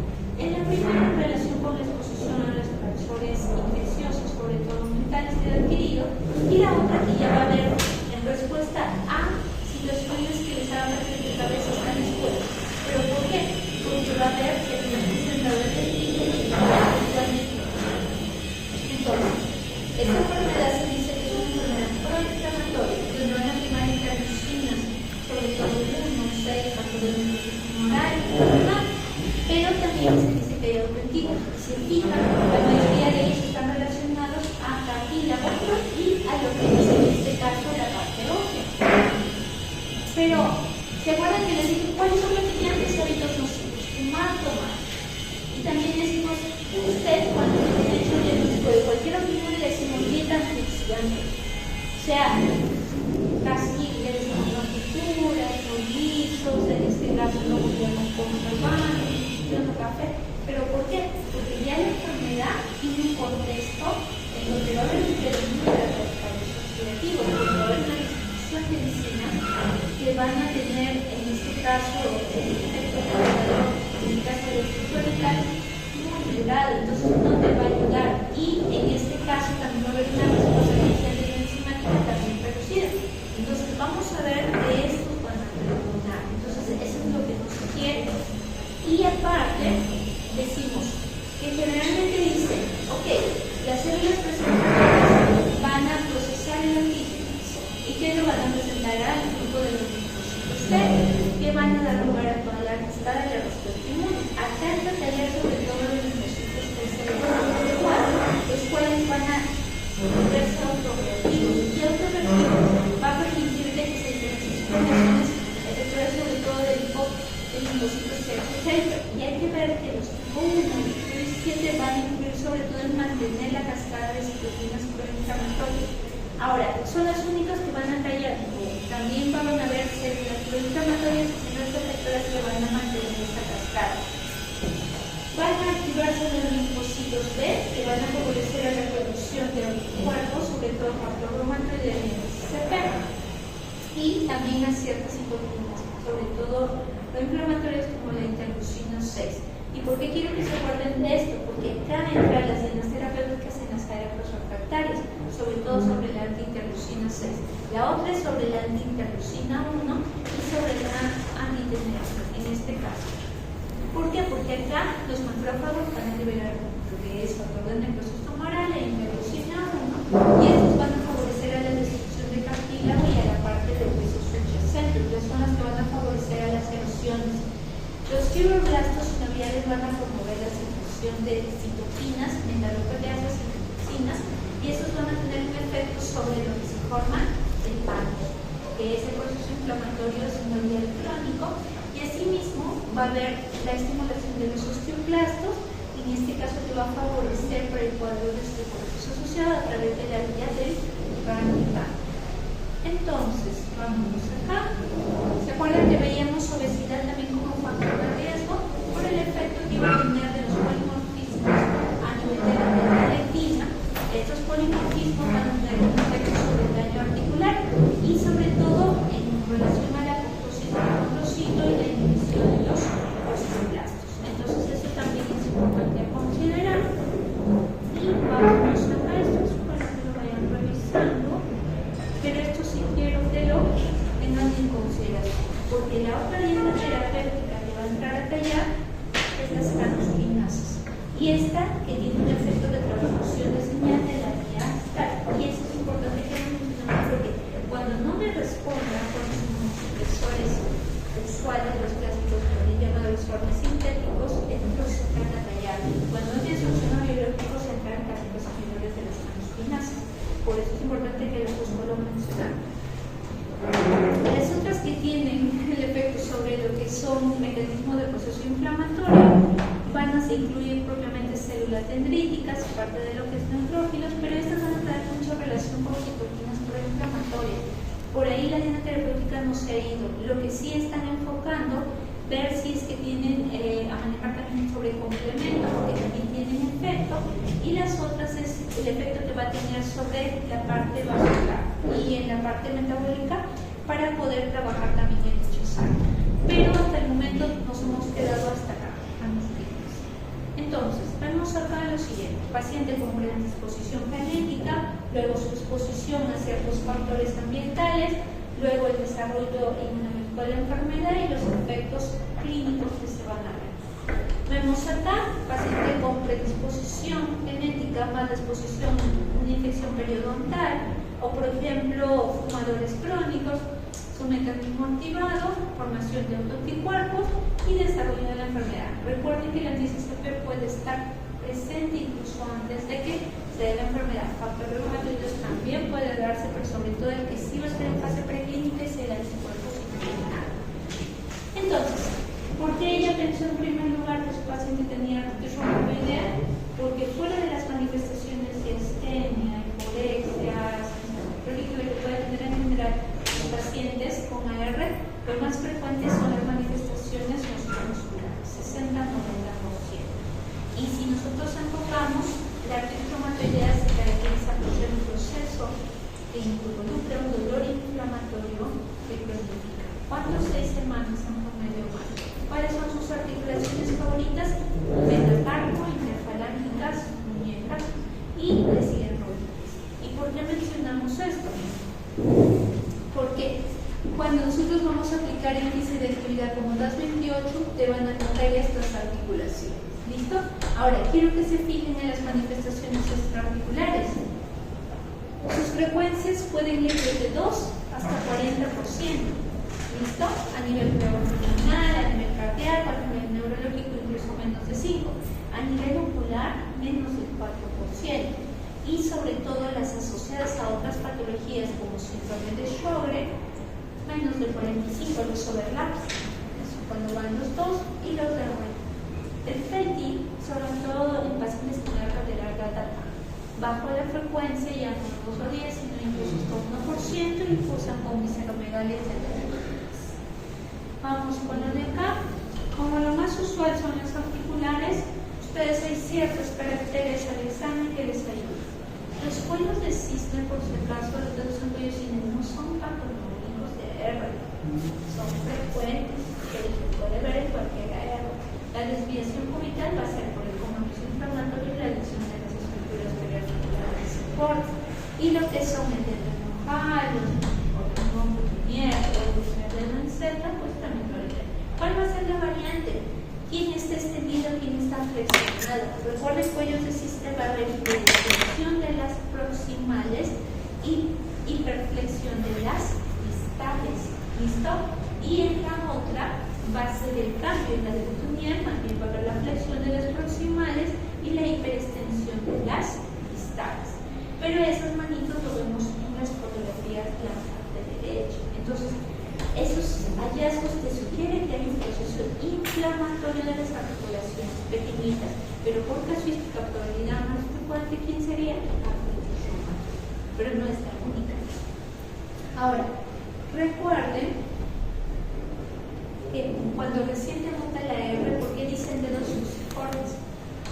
En la primera, en relación con la exposición a los transmisores infecciosos, sobre todo mentales que he adquirido, y la otra que ya va a haber en respuesta a situaciones que les hagan de cabeza están expuestas. ¿Pero por qué? Porque va a haber que los presentadores de títulos y entonces, esta enfermedad se dice que es una enfermedad proinflamatoria, que no es la primaria interleucinas, sobre todo 1, 6, factores hormonal, pero también se dice que hay autoantígenos. Si se fijan, la mayoría de ellos sea, casi les toman frituras, los guisos, en este caso no volvemos con el baño, tomando café. ¿Pero por qué? Porque ya la enfermedad tiene un contexto en donde va a haber un predominio de radicales oxidativos, porque va a haber una distribución de enzimas que van a tener, en este caso, el efecto regulador, en el caso del efecto radical, muy elevado, entonces no te va a ayudar. Y en este caso también va a haber una respuesta inicial de enzimática también reducida. Entonces vamos a ver que estos van a predominar. Entonces eso es lo que nos sugiere. Y aparte, decimos que generalmente dice, ok, las células presentadoras van a procesar el antígeno y que lo van a presentar al grupo de los linfocitos T, que van a dar lugar a toda la cascada de la respuesta inmune. Acá en detallar sobre todo los linfocitos T celular, los cuales van a volverse autorreactivos y autorreactivos va a permitir que se diferencien conexiones efectuadas sobre todo del linfocitos T helper. Y hay que ver que los tipo 1 y 7 van a influir sobre todo en mantener la cascada de citocinas proinflamatorias. Ahora, son las únicas que van a callar. También van a haber células proinflamatorias y células efectoras que van a mantener esta cascada. Van a activarse los linfocitos B, que van a favorecer a la producción de anticuerpos, sobre todo factor reumatoide y CP, y también a ciertas citocinas, sobre todo proinflamatorias como la interleucina 6. ¿Y por qué quiero que se acuerden de esto? Porque acá entran las líneas terapéuticas en las cadenas refractarias, sobre todo sobre la antiinterleucina 6. La otra es sobre la antiinterleucina 1 y sobre la antitenasa, en este caso. ¿Por qué? Porque acá los macrófagos van a liberar lo que es factor de necrosis tumoral, la interleucina 1, y estos van a favorecer a la destrucción de cartílago y a la parte del hueso subyacente. Entonces son las que van a favorecer a las erosiones. Los fibroblastos sinoviales van a promover la secreción de citoquinas, megaloproteasas y toxinas, y esos van a tener un efecto sobre lo que se forma el páncreas, que es el proceso inflamatorio sinovial crónico, y asimismo va a haber la estimulación de los osteoblastos, y en este caso te va a favorecer para el cuadro de osteoporosis asociado a través de la vía del páncreas. Entonces, vamos acá. ¿Se acuerdan que veíamos obesidad también como factor de riesgo por el efecto que iba a tener de los polimorfismos a nivel de la beta-lectina? Estos polimorfismos van a tener un efecto sobre el daño articular y sobre todo en relación a la apoptosis del condrocito y la inhibición de los osteoblastos. Entonces, eso también es importante a considerar. Y vamos acá, esto es para que lo vayan revisando. Pero esto sí quiero que lo tengan en consideración, porque la otra dieta terapéutica que va a entrar a tallar es las canusquinasas. Y esta que tiene un efecto de transducción de señal de la vía tal. Y eso es importante que lo mencionemos porque cuando no me respondan con los inmunosupresores usuales, los clásicos que también llamados los formas sintéticos, estos se entran a tallar. Cuando no tiene solución a biológicos, se entran casi los inhibidores de las canusquinasas. Por eso es importante que los busco lo mencionar. Las otras que tienen el efecto sobre lo que son mecanismos de proceso inflamatorio van a incluir propiamente células dendríticas, parte de lo que es neutrófilos, pero estas van a tener mucha relación con citoquinas proinflamatorias. Por ahí la dieta terapéutica no se ha ido. Lo que sí están enfocando, ver si es que tienen a manejar también sobre complemento, porque también tienen efecto, y las otras es el efecto que va a tener sobre la parte vascular y en la parte metabólica para poder trabajar también en dichos áreas. Pero hasta el momento nos hemos quedado hasta acá, a los fines. Entonces, vemos acá lo siguiente: paciente con predisposición genética, luego su exposición a ciertos factores ambientales, luego el desarrollo inmunológico de la enfermedad y los efectos clínicos que se van a ver. Vemos acá, paciente con predisposición genética más la exposición a una infección periodontal, o por ejemplo, fumadores crónicos, su mecanismo activado, formación de autoanticuerpos y desarrollo de la enfermedad. Recuerden que el anti-CCP puede estar presente incluso antes de que se dé la enfermedad. Factor reumatoide también puede darse, pero sobre todo el que sí va a estar en fase preclínica es el anticuerpo inmunitario. Entonces, ¿por qué ella pensó en primer lugar que su paciente tenía artritis reumatoidea? Porque fuera de las manifestaciones de astenia, hipodexia, crónico de laboratorio que planifica. ¿Cuántos? 6 semanas en promedio más? ¿Cuáles son sus articulaciones favoritas? Metacarpo, interfalángicas, muñecas y le siguen rodillas. ¿Y por qué mencionamos esto? Porque cuando nosotros vamos a aplicar índice de actividad como DAS 28, te van a caer estas articulaciones. ¿Listo? Ahora, quiero que se fijen en las manifestaciones extraarticulares. Sus frecuencias pueden ir desde 2 hasta 40%. ¿Listo? A nivel neuronal, a nivel cardíaco, a nivel neurológico, incluso menos de 5. A nivel ocular, menos del 4%. Y sobre todo las asociadas a otras patologías como síndrome de Sjögren, menos del 45%, los overlaps. Eso cuando van los dos y los de arriba. El FETI, sobre todo en pacientes con hernia de larga data, bajo la frecuencia ya no 2 o 10, sino incluso hasta 1% y cursan con visceromegalia, etc. Vamos con lo de acá. Como lo más usual son las articulares, ustedes hay ciertas caracteres al examen que les ayudan. Los cuellos de cisne, por si acaso, los dedos son cuellos cisne, no son patológicos de R, son frecuentes, que se puede ver en cualquier R. La desviación cubital va a ser por el compromiso inflamatorio y la lesión de las estructuras periarticulares de soporte. Y lo que son el tendonojal, los otomombo-tumier, el Z, pues también lo haré. ¿Cuál va a ser la variante? ¿Quién está extendido, quién está flexionado? Recuerden, cuellos de cisne va a haber hiperflexión de las proximales y hiperflexión de las distales. ¿Listo? Y en la otra va a ser el cambio en la de Tumier, más bien va a haber la flexión de las proximales y la hiperextensión de las distales. Pero esos manitos lo vemos en las fotografías de la parte derecha. Entonces, esos hallazgos te sugieren que hay un proceso inflamatorio de las articulaciones pequeñitas, pero por casuística, probabilidad más frecuente, ¿quién sería? Pero no es la única. Ahora, recuerden que cuando recién te monta la R, ¿por qué dicen dedos fusiformes?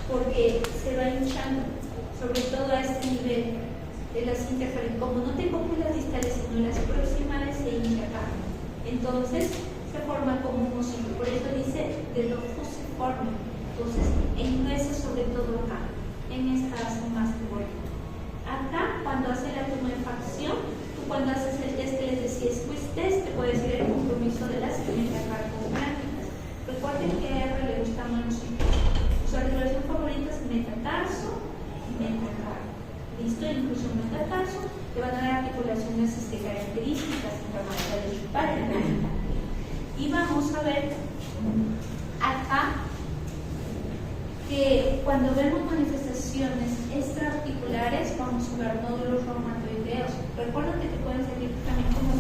Porque se va hinchando, sobre todo a este nivel de las interferencias. Como no te cogen las distales sino las proximales, se hincha acá. Entonces se forma como un hocico, por eso dice dedo fusiforme. Entonces engruesa sobre todo acá, en esta hace más fuerte. Acá, cuando hace la tumefacción, tú cuando haces el test que les decía squeeze test, te puede decir el compromiso de las metacarpográficas. Recuerden que a R le gusta más su articulación favorita es metatarso y metacarpo. ¿Listo? Incluso metatarso te van a dar articulaciones características inflamatorias del y vamos a ver acá que cuando vemos manifestaciones extraarticulares vamos a ver nódulos reumatoideos. Recuerda que te pueden salir también como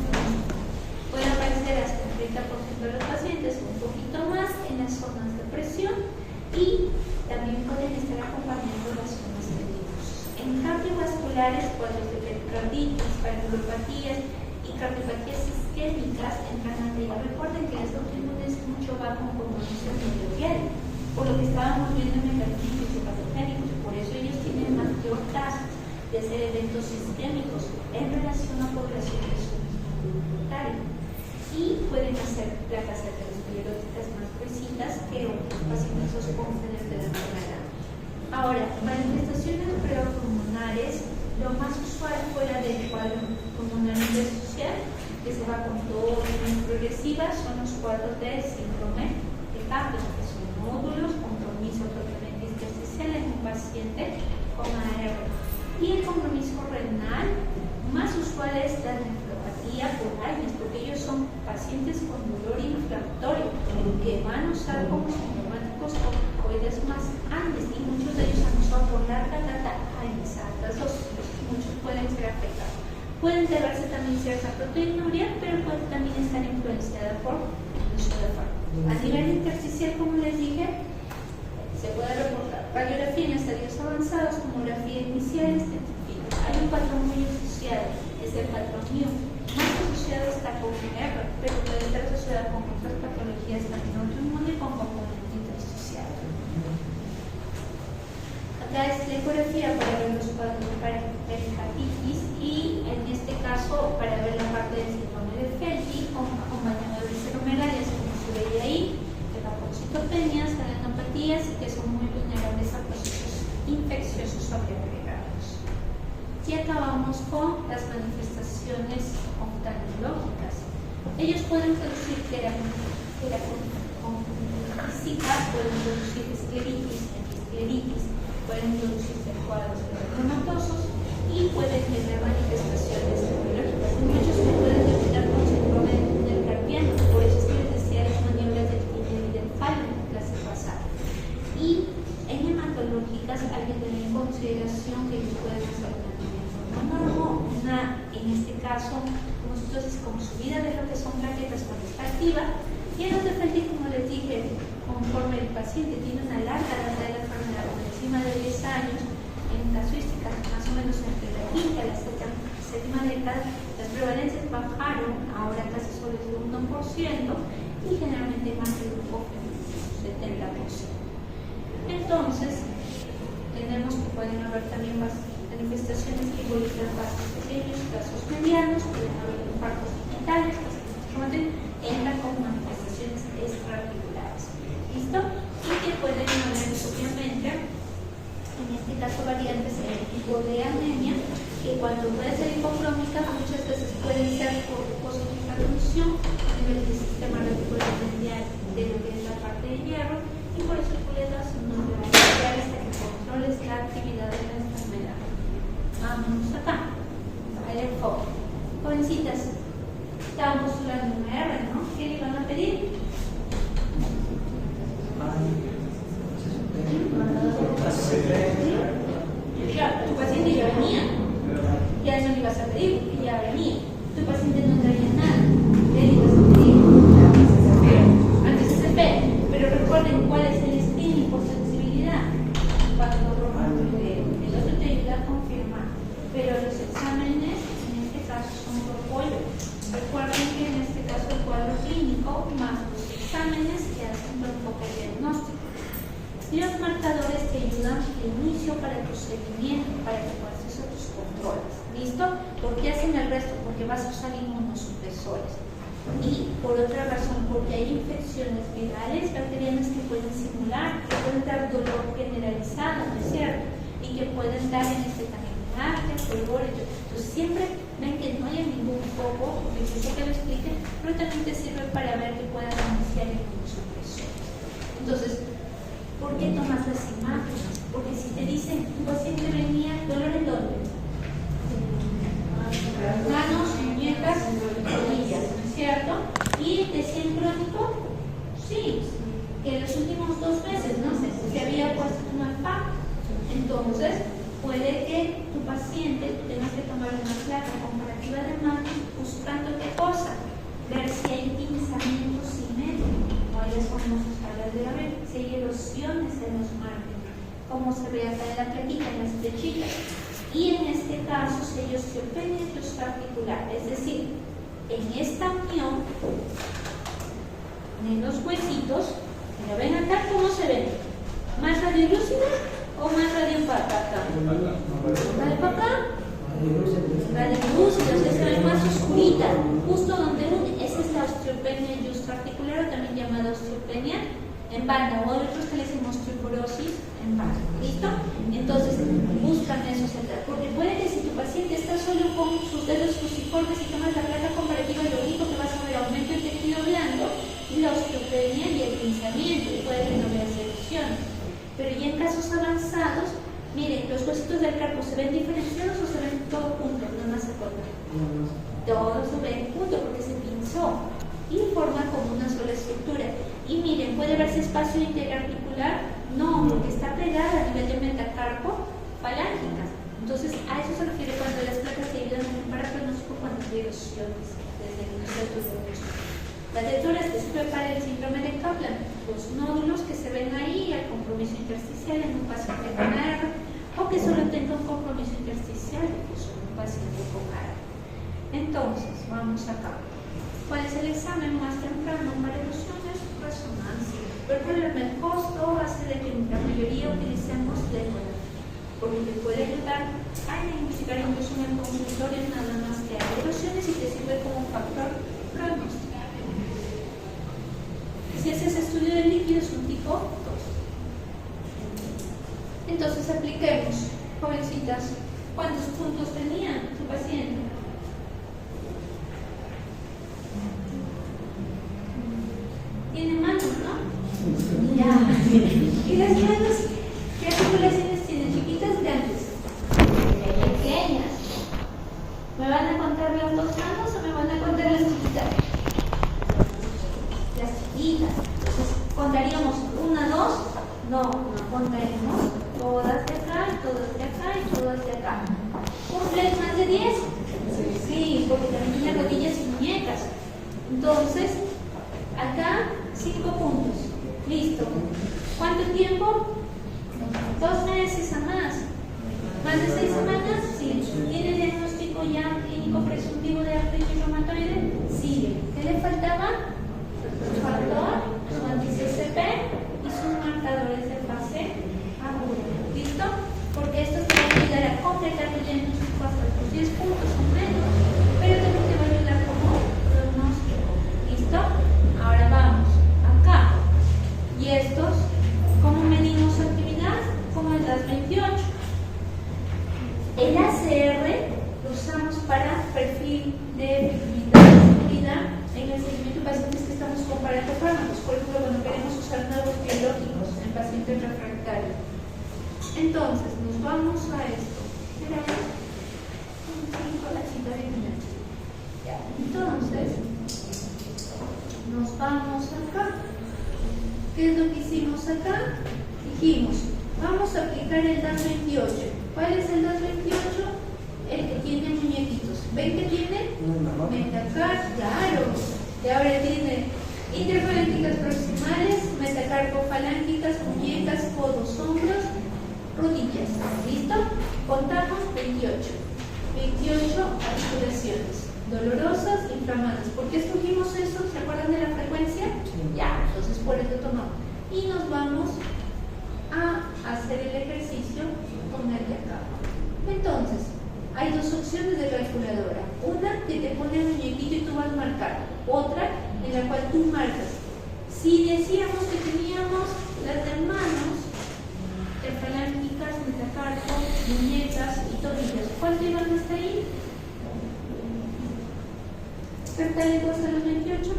pueden aparecer hasta el 30% de los pacientes, un poquito más en las zonas de presión y también pueden estar acompañando las zonas de difusos. En cardiovasculares, cuadros de pericarditis, cardiopatía y cardiopatías isquémicas entran a ella. Recuerden que las autoinmunes mucho va con compromiso endotelial, por lo que estábamos viendo en mecanismos patogénicos, por eso ellos tienen mayor tasa de hacer eventos isquémicos en relación a poblaciones de su mismo grupo etario. Y pueden hacer placas ateroscleróticas más precisas que otros pacientes con de la enfermedad. Ahora, manifestaciones preopulmonares, lo más usual fuera del cuadro pulmonar intersocial, que se va con todo progresiva, son los cuadros de síndrome de cambio, que son nódulos, compromiso propiamente intersticial en un paciente con AR. Y el compromiso renal más usual es la nefropatía por ARNIS, porque ellos son pacientes con dolor inflamatorio que van a usar como sintomáticos corticoides más antes, y muchos de ellos han usado por larga data ARNIS, altas dosis, muchos pueden ser afectados. Pueden deberse también cierta proteinuria, pero puede también estar influenciada por el uso de fármacos. A nivel intersticial, como les dije, se puede reportar radiografía en estadios avanzados, tomografía inicial, hay un patrón muy asociado, es el patrón MIO. Más asociado está con R, pero puede estar asociado con otras patologías también autoinmunes con componente intersticial. Acá es la ecografía para ver los cuadros de pericarditis y en este caso para ver la parte del síndrome de y acabamos con las manifestaciones oftalmológicas. Ellos pueden producir queraconjuntivitis, pueden producir escleritis, episcleritis, pueden producirse cuadros eritematosos y pueden tener manifestaciones neurológicas. Muchos se pueden terminar con síndrome del carpiano, por eso es que les decía las maniobras del túnel y del falo en la clase pasada. Y en hematológicas hay que tener en consideración que ellos pueden hacer una anemia, en este caso, entonces con subida de lo que son plaquetas cuando está activa, y en los de frente, como les dije, conforme el paciente tiene una larga edad de la enfermedad, por encima de 10 años, en casuísticas más o menos entre la quinta y la séptima década, las prevalencias bajaron ahora casi sobre el 1% y generalmente más del grupo femenino, 70%. Entonces, tenemos que pueden haber también más manifestaciones que involucran vasos pequeños, vasos medianos, pueden haber infartos digitales, entran con manifestaciones extraarticulares. ¿Listo? Y que pueden haber, obviamente, en este caso variantes en el tipo de anemia, que cuando puede ser hipocrómica, muchas veces pueden ser por hipertensión a nivel del sistema reticular de lo que es la parte de hierro, y por eso el puletas no debe llegar hasta que controles la actividad de la enfermedad. Vamos acá, al enfoque. Jovencitas, estaban postulando una R, ¿no? ¿Qué le iban a pedir? Ya, tu paciente ya venía. Ya no le ibas a pedir porque ya venía. Tu paciente no traía nada. Le ibas a pedir antes se ve. Pero recuerden cuál es el screening por sensibilidad. Cuando el otro te ayuda a confirmar. Pero los exámenes, en este caso, son por pollo. Recuerden que en este caso el cuadro clínico más los exámenes que hacen un enfoque diagnóstico. Y los marcadores te ayudan de inicio para tu seguimiento, para que puedas hacer tus controles. ¿Listo? ¿Por qué hacen el resto? Porque vas a usar inmunosupresores. Y por otra razón, porque hay infecciones virales, bacterianas que pueden simular, que pueden dar dolor generalizado, ¿no es cierto? Y que pueden dar en este tangible, dolor. Entonces siempre ven que no haya ningún foco, necesito que lo explique, pero también te sirve para ver que puedan iniciar inmunosupresores. Entonces, ¿por qué tomas las imágenes? Porque si te dicen, tu paciente venía, ¿dolor en dónde? Manos, muñecas, rodillas, ¿no es cierto? ¿Y decían crónico? Sí, que en los últimos 2 meses, ¿no? Se había puesto un alfa. Entonces, puede que tu paciente tenga que tomar una placa comparativa de manos buscando qué cosa, ver si hay pinzamiento simétrico, o hay las famosas tablas de la vena, si hay erosiones en los márgenes, como se ve acá en la plaquita, en las flechitas. Y en este caso se dio osteopenia articular, es decir, en esta unión en los huesitos, ¿lo ven acá? ¿Cómo se ven? ¿Más radiolúcida o más radiopaca? ¿Radiopaca? Radiolúcida, o sea, se ve más oscurita, justo donde une. Esa es la osteopenia articular, o también llamada osteopenia en banda, o otros que le dicen osteoporosis en banda. ¿Listo? Entonces, buscan eso central. Porque puede que si tu paciente está solo con sus dedos fusiformes y tomas la placa comparativa, lo único que vas a ver aumento del tejido blando y la osteopenia y el pinzamiento, y puede que no veas erosiones. Pero ya en casos avanzados, miren, los huesitos del carpo se ven diferenciados o se ven todos juntos, no más se corta. Todos se ven juntos porque se pinzó y forma como una sola estructura. Y miren, ¿puede verse espacio interarticular? No, porque está pegada a nivel de metacarpo falángicas. Entonces, a eso se refiere cuando las placas te ayudan a comparar pronóstico cuando hay erosiones desde el inicio de tu diagnóstico. La textura te sirve para el síndrome de Kaplan, los nódulos que se ven ahí, el compromiso intersticial en un paciente con AR, o que solo tenga un compromiso intersticial, que es un paciente con AR. Entonces, vamos acá. ¿Cuál es el examen más temprano para erosiones? Resonancia. Pero el problema del costo hace de que la mayoría utilicemos la ecografía, porque te puede ayudar a identificar incluso en el consultorio nada más que hay erosiones y te sirve como un factor pronóstico. Si haces estudio de líquidos, un tipo 2. Entonces apliquemos, jovencitas, ¿cuántos puntos tenemos? El ACR lo usamos para perfil de efectividad en el seguimiento de pacientes que estamos comparando fármacos. Por ejemplo, cuando queremos usar nuevos biológicos en pacientes refractarios. Entonces, nos vamos a esto. Entonces, nos vamos acá. ¿Qué es lo que hicimos acá? Dijimos, vamos a aplicar el DAS 28. ¿Cuál es el DAS 28? El que tiene muñequitos. ¿Ven que tiene? Metacarpo, claro. Y ahora tiene interfalángicas proximales, metacarpofalángicas, muñecas, codos, hombros, rodillas. ¿Listo? Contamos 28. 28 articulaciones dolorosas, inflamadas. ¿Por qué escogimos eso? ¿Se acuerdan de la frecuencia? Ya, entonces por eso tomamos. Y nos vamos a hacer el ejercicio con el de acá. Entonces, hay dos opciones de calculadora. Una que te pone el muñequito y tú vas a marcar. Otra en la cual tú marcas. Si decíamos que teníamos las de manos, interfalángicas, metacarpo, muñecas y tobillos, ¿cuánto iban hasta ahí? ¿Cerca de 2 a los 28?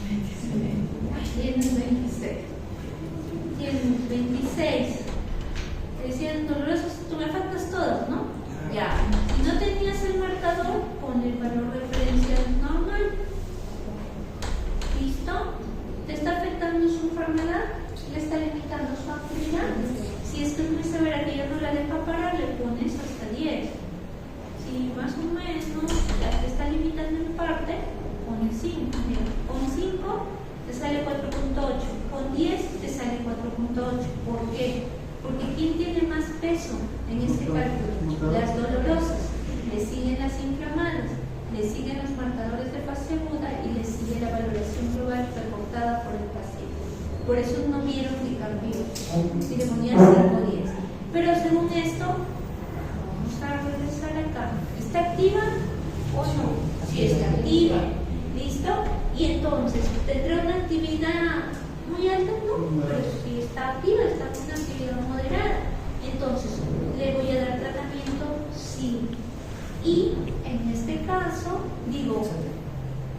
26. Tienes 26. Tienes 26. Decían dolorosos, tú me faltas todas, ¿no? Ya. Si no tenías el marcador, pon el valor de referencia normal. ¿Listo? ¿Te está afectando su enfermedad? ¿Le está limitando su actividad? Si es que es muy severa que ya no la deja parar, le pones hasta 10. Si más o menos la te está limitando en parte, pone 5. Con 5 te sale 4.8. Con 10 te sale 4.8. ¿Por qué? Porque ¿quién tiene más peso en este cálculo? Las dolorosas, le siguen las inflamadas, le siguen los marcadores de fase aguda y le sigue la valoración global reportada por el paciente. Por eso no vieron que cambió, si le ponían 5 o 10. Pero según esto, vamos a regresar acá. ¿Está activa o no? Si está activa, ¿listo? Y entonces, ¿tendrá una actividad muy alta? No, pero si está activa, está con una actividad moderada. Entonces, ¿le voy a dar tratamiento? Sí. Y en este caso, digo,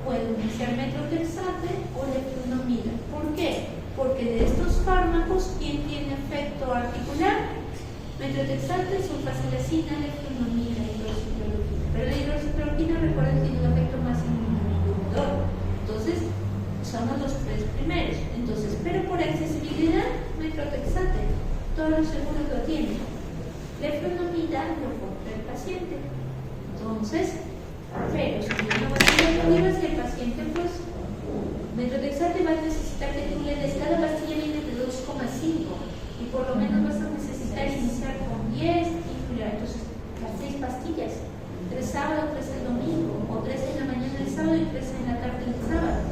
puedo iniciar metrotexate o leflunomida. ¿Por qué? Porque de estos fármacos, ¿quién tiene efecto articular? Metrotexate, sulfasalazina, leflunomida, hidroxicloroquina. Pero la hidroxicloroquina, recuerden, tiene un efecto más inhibidor. Entonces, somos los 3 primeros. Entonces, pero por accesibilidad, metrotexate. Todos los seguros lo tienen. Leflunomida lo compra el paciente. Entonces, pero si yo no voy a tener si el paciente, pues, metrotexate va a necesitar que tú le des, cada pastilla viene de 2,5 y por lo menos vas a necesitar iniciar con 10 y entonces las 6 pastillas, 3 sábados, 3 el domingo, o 3 en la mañana del sábado y 3 en la tarde del sábado.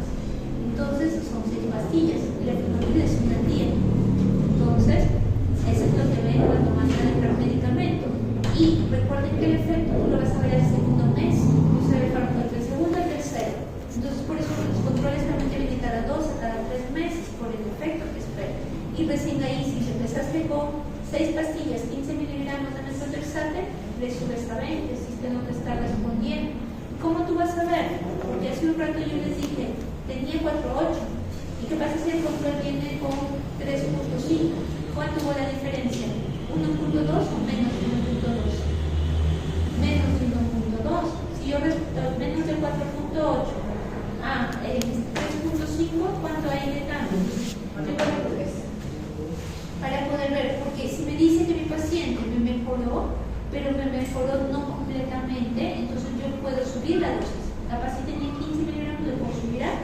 Entonces son 6 pastillas y la fenolina es una al día. Entonces, eso es lo que ven cuando mandan el medicamento. Y recuerden que el efecto tú lo vas a ver al segundo mes, usar el fármaco entre el segundo y el tercero. Entonces, por eso los controles también deben cada 2 a cada 3 meses por el efecto que espera. Y recién ahí, si empezaste con 6 pastillas, 15 miligramos de metrotexate, le subes a 20, si es que no te está respondiendo. ¿Cómo tú vas a ver? Porque hace un rato yo les dije, tenía 4.8. ¿Y qué pasa si el control viene con 3.5? ¿Cuánto hubo la diferencia? ¿1.2 o menos de 1.2? Menos de 1.2. Si yo menos de 4.8 a 3.5, ¿cuánto hay de cambio? Para poder ver, porque si me dice que mi paciente me mejoró, pero me mejoró no completamente, entonces yo puedo subir la dosis. La paciente tenía 15 miligramos, le puedo subir a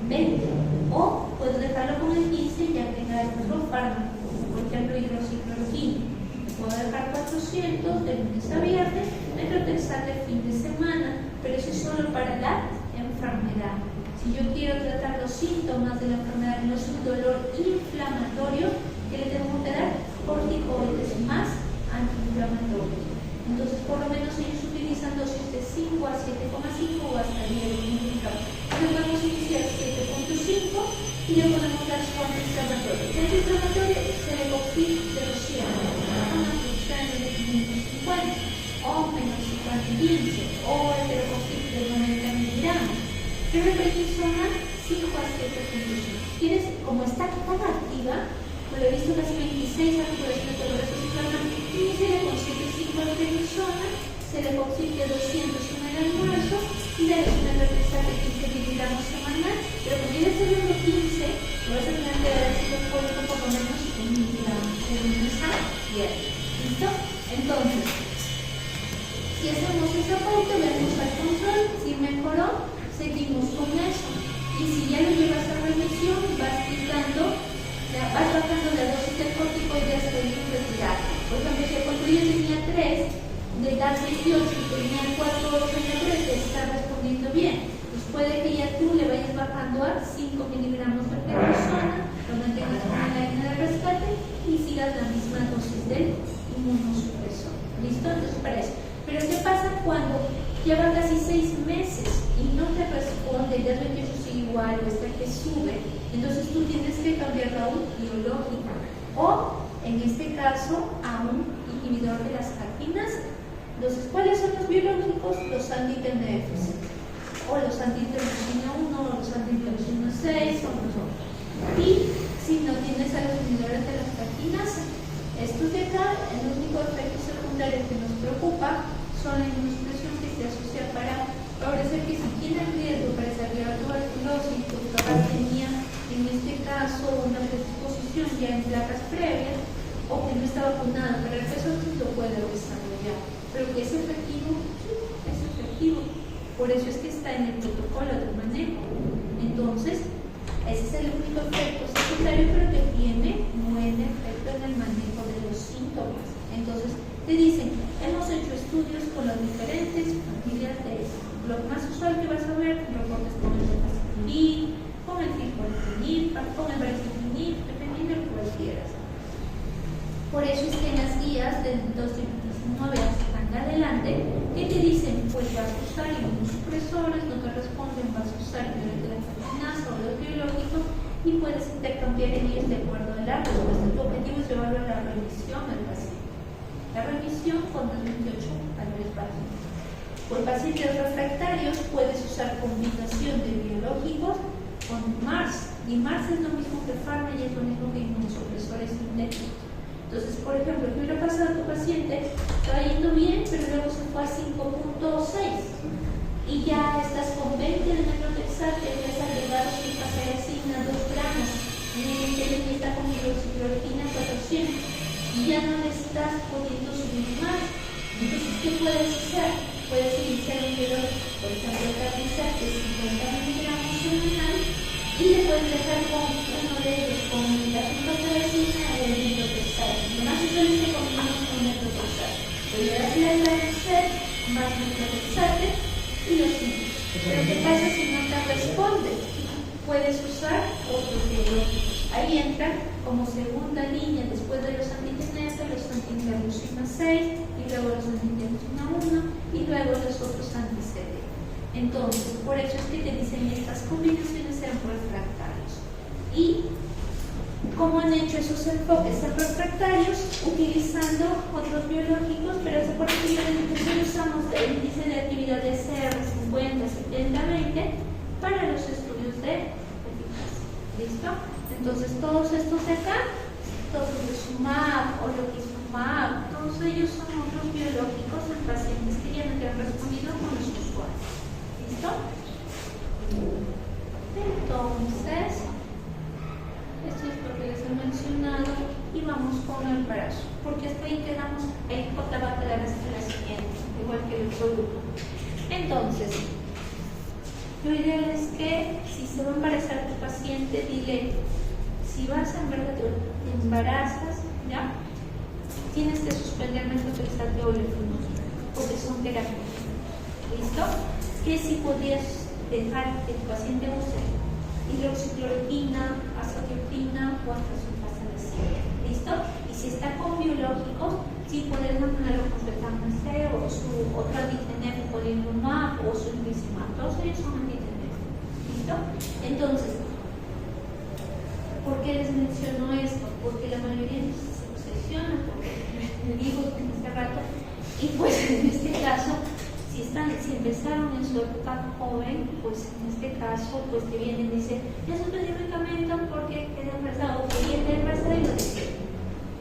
20. O puedo dejarlo con el 15 y agregar otro fármaco, por ejemplo, hidroxicloroquina. Puedo dejar 400 de lunes a viernes, metrotexate el fin de semana, pero eso es solo para la enfermedad. Si yo quiero tratar los síntomas de la enfermedad, no es un dolor inflamatorio, que le tengo que dar corticoides más antiinflamatorios. Entonces, por lo menos ellos utilizan dosis de 5 a 7,5 o hasta 10 miligramos. Entonces, vamos a iniciar 7.5 y le podemos dar su antiinflamatorio. El antiinflamatorio se le copia de 200, una porción de 550 o van de 15 o heterococit de 90 miligramos. Pero el prednisona 5 a 7.5. ¿Quieres? Como está tan activa, pues he visto casi 26 articulaciones dolorosas y inflamatorias, y se le consigue 5 al prednisona, se le consigue 200 en el almuerzo y le das una represa de 15 miligramos semanal. Pero cuando llegues a los 15, lo vas a tener que dar ácido fólico por lo menos 1 miligramo de lunes a viernes. ¿Listo? Entonces, si hacemos esa pauta, vemos al control, si mejoró, seguimos con eso. Y si ya lo llevas a remisión, vas quitando, vas bajando la dosis de corticoides hasta ir retirado. Por ejemplo, si el control ya tenía 3, de gas 28 y tenía 4 en la 3, te está respondiendo bien. Pues puede que ya tú le vayas bajando a 5 miligramos de prednisona, lo mantengas con la línea de rescate y sigas la misma dosis del inmunosupresor. ¿Listo? Entonces, para eso. Pero ¿qué pasa cuando lleva casi 6 meses y no te responde, ya 28 sigue igual o está que sube? Entonces tú tienes que cambiarlo a un biológico o, en este caso, a un inhibidor de las aquinas. Entonces, ¿cuáles son los biológicos? Los anti-TNFs o los anti-interleucina 1 o los anti-interleucina 6 o los otros. Y si no tienes a los inhibidores de las aquinas, estos de acá, el único efecto secundario que nos preocupa son la inmunosupresión que se asocia para favorecer que si tiene riesgo para desarrollar tuberculosis, porque capaz tenía en este caso una predisposición ya en placas previas o que no está vacunado para el peso, lo puede desarrollar. Pero que es efectivo, sí, es efectivo. Por eso es que está en el protocolo de manejo. Entonces, ese es el único efecto secundario, pero que tiene buen efecto en el manejo de los síntomas. Entonces, te dicen, hemos hecho estudios con las diferentes familias de eso. Lo más usual que vas a ver, reportes con el rifaxitinib, con el tircotinib, con el baricitinib, dependiendo de lo que quieras. Por eso es que en las guías del 2019 hasta adelante, que te dicen, pues vas a usar inmunosupresores, no te responden, vas a usar inmunosupresores o los biológicos y puedes intercambiar ellos de acuerdo a la respuesta. Tu objetivo es llevarlo a la remisión del paciente. La remisión con 28 a 3 páginas. Por pacientes refractarios puedes usar combinación de biológicos con MARS. Y MARS es lo mismo que Pharma y es lo mismo que inmunosupresores sintéticos. Entonces, por ejemplo, ¿qué hubiera pasado a tu paciente? Estaba yendo bien, pero luego se fue a 5.6 y ya estás con 20 de metrotexate, ya has agregado sulfasalazina 2 gramos, y está con hidroxicloroquina 400 y ya no le estás pudiendo subir más. Entonces, ¿qué puedes hacer? Puedes iniciar un biológico, por ejemplo, el Cardizac de 50 miligramos semanal y le puedes dejar con uno de ellos con la sulfasalazina o el metrotexate. Lo más usual es que combinamos con metrotexate. Pero le das la set más metrotexate y lo sigues. Pero ¿qué pasa si no te responde? Puedes usar otros biológicos. Ahí entran como segunda línea, después de los anti-TNF, los anti-interleucina 6, y luego los anti-interleucina 1, y luego los otros anti-CD. Entonces, por eso es que te dicen estas combinaciones en refractarios. ¿Y cómo han hecho esos enfoques en refractarios? Utilizando otros biológicos, pero se por ejemplo, usamos el índice de actividad de CR50, 70, 20 para los estudios de eficacia. ¿Listo? Entonces, todos estos de acá, tocilizumab o loquizumab, todos ellos son otros biológicos en pacientes que ya no te han respondido con los usuarios. ¿Listo? Entonces, esto es lo que les he mencionado y vamos con el brazo, porque hasta ahí quedamos, el J va a quedar hasta la siguiente, igual que el producto. Entonces, lo ideal es que si se va a embarazar tu paciente, dile, si vas a embarazar, te embarazas, ¿ya? Tienes que suspender metrotexate o leflunomide, porque son terapias. ¿Listo? Que si podrías dejar que tu paciente use hidroxicloroquina, azathioprina o hasta sulfasalazina. ¿Listo? Y si está con biológicos, sí puedes mantenerlo con Betaine C o su otro anti-TNF, polimumab o su infliximab. Todos ellos son anti-TNF. ¿Listo? Entonces, ¿por qué les menciono esto? Porque la mayoría se obsesiona, porque le digo en este rato, y pues en este caso si empezaron en su época joven, pues en este caso, pues te vienen y dicen, ya suspendí el medicamento porque quedé embarazada o quería embarazada y lo dejé.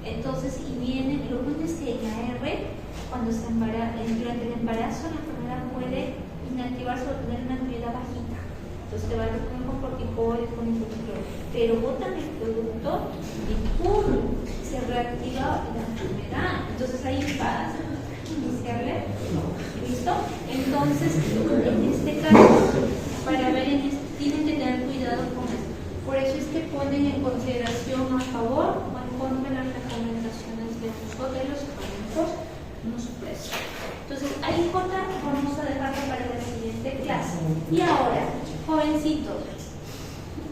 Entonces, y viene, lo bueno es que en AR, cuando durante el embarazo, la enfermedad puede inactivarse o tener una actividad bajita. Entonces te va a reponer con corticoides, con infusión, pero botan el producto y ¡pum! Se reactiva la enfermedad. Entonces ahí vas a iniciarle. ¿Listo? Entonces, en este caso, para ver, tienen que tener cuidado con esto. Por eso es que ponen en consideración a favor o en contra de las recomendaciones de uso de los alimentos no supresos. Entonces, ahí J vamos a dejarlo para la siguiente clase. Y ahora, jovencitos,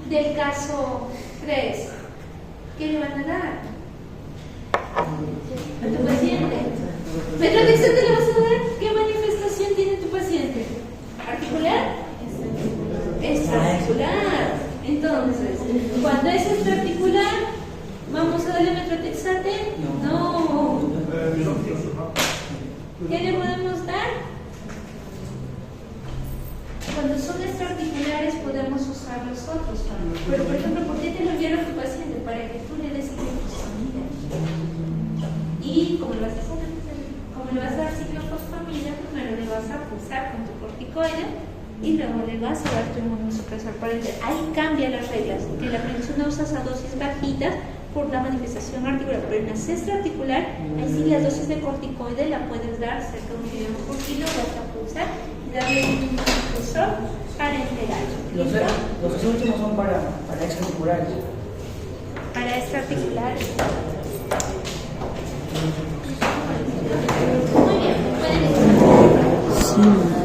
del caso 3, ¿qué le van a dar? A tu paciente. ¿Metronidazol te le vas a dar? ¿Qué manifestación tiene tu paciente? ¿Articular? Extraarticular. Entonces, cuando es extraarticular, ¿vamos a darle metronidazol? No. ¿Qué le podemos dar? Cuando son extraarticulares podemos usar los otros. Pero, por ejemplo, ¿por qué te lo enviaron a tu paciente? Para que tú le des ciclofosfamida. Y como le vas a dar ciclofosfamida, primero le vas a pulsar con tu corticoide y luego le vas a dar tu inmunosupresor parenteral. Ahí cambian las reglas. Que la predicción usas a dosis bajitas por la manifestación articular, pero en la extraarticular, ahí sí las dosis de corticoide la puedes dar cerca de 1 miligramo por kilo, vas a pulsar y darle un inmunosupresor parenteral. Los dos últimos son para extraarticulares. Para extraarticulares. Muy bien, pueden estar. Sí.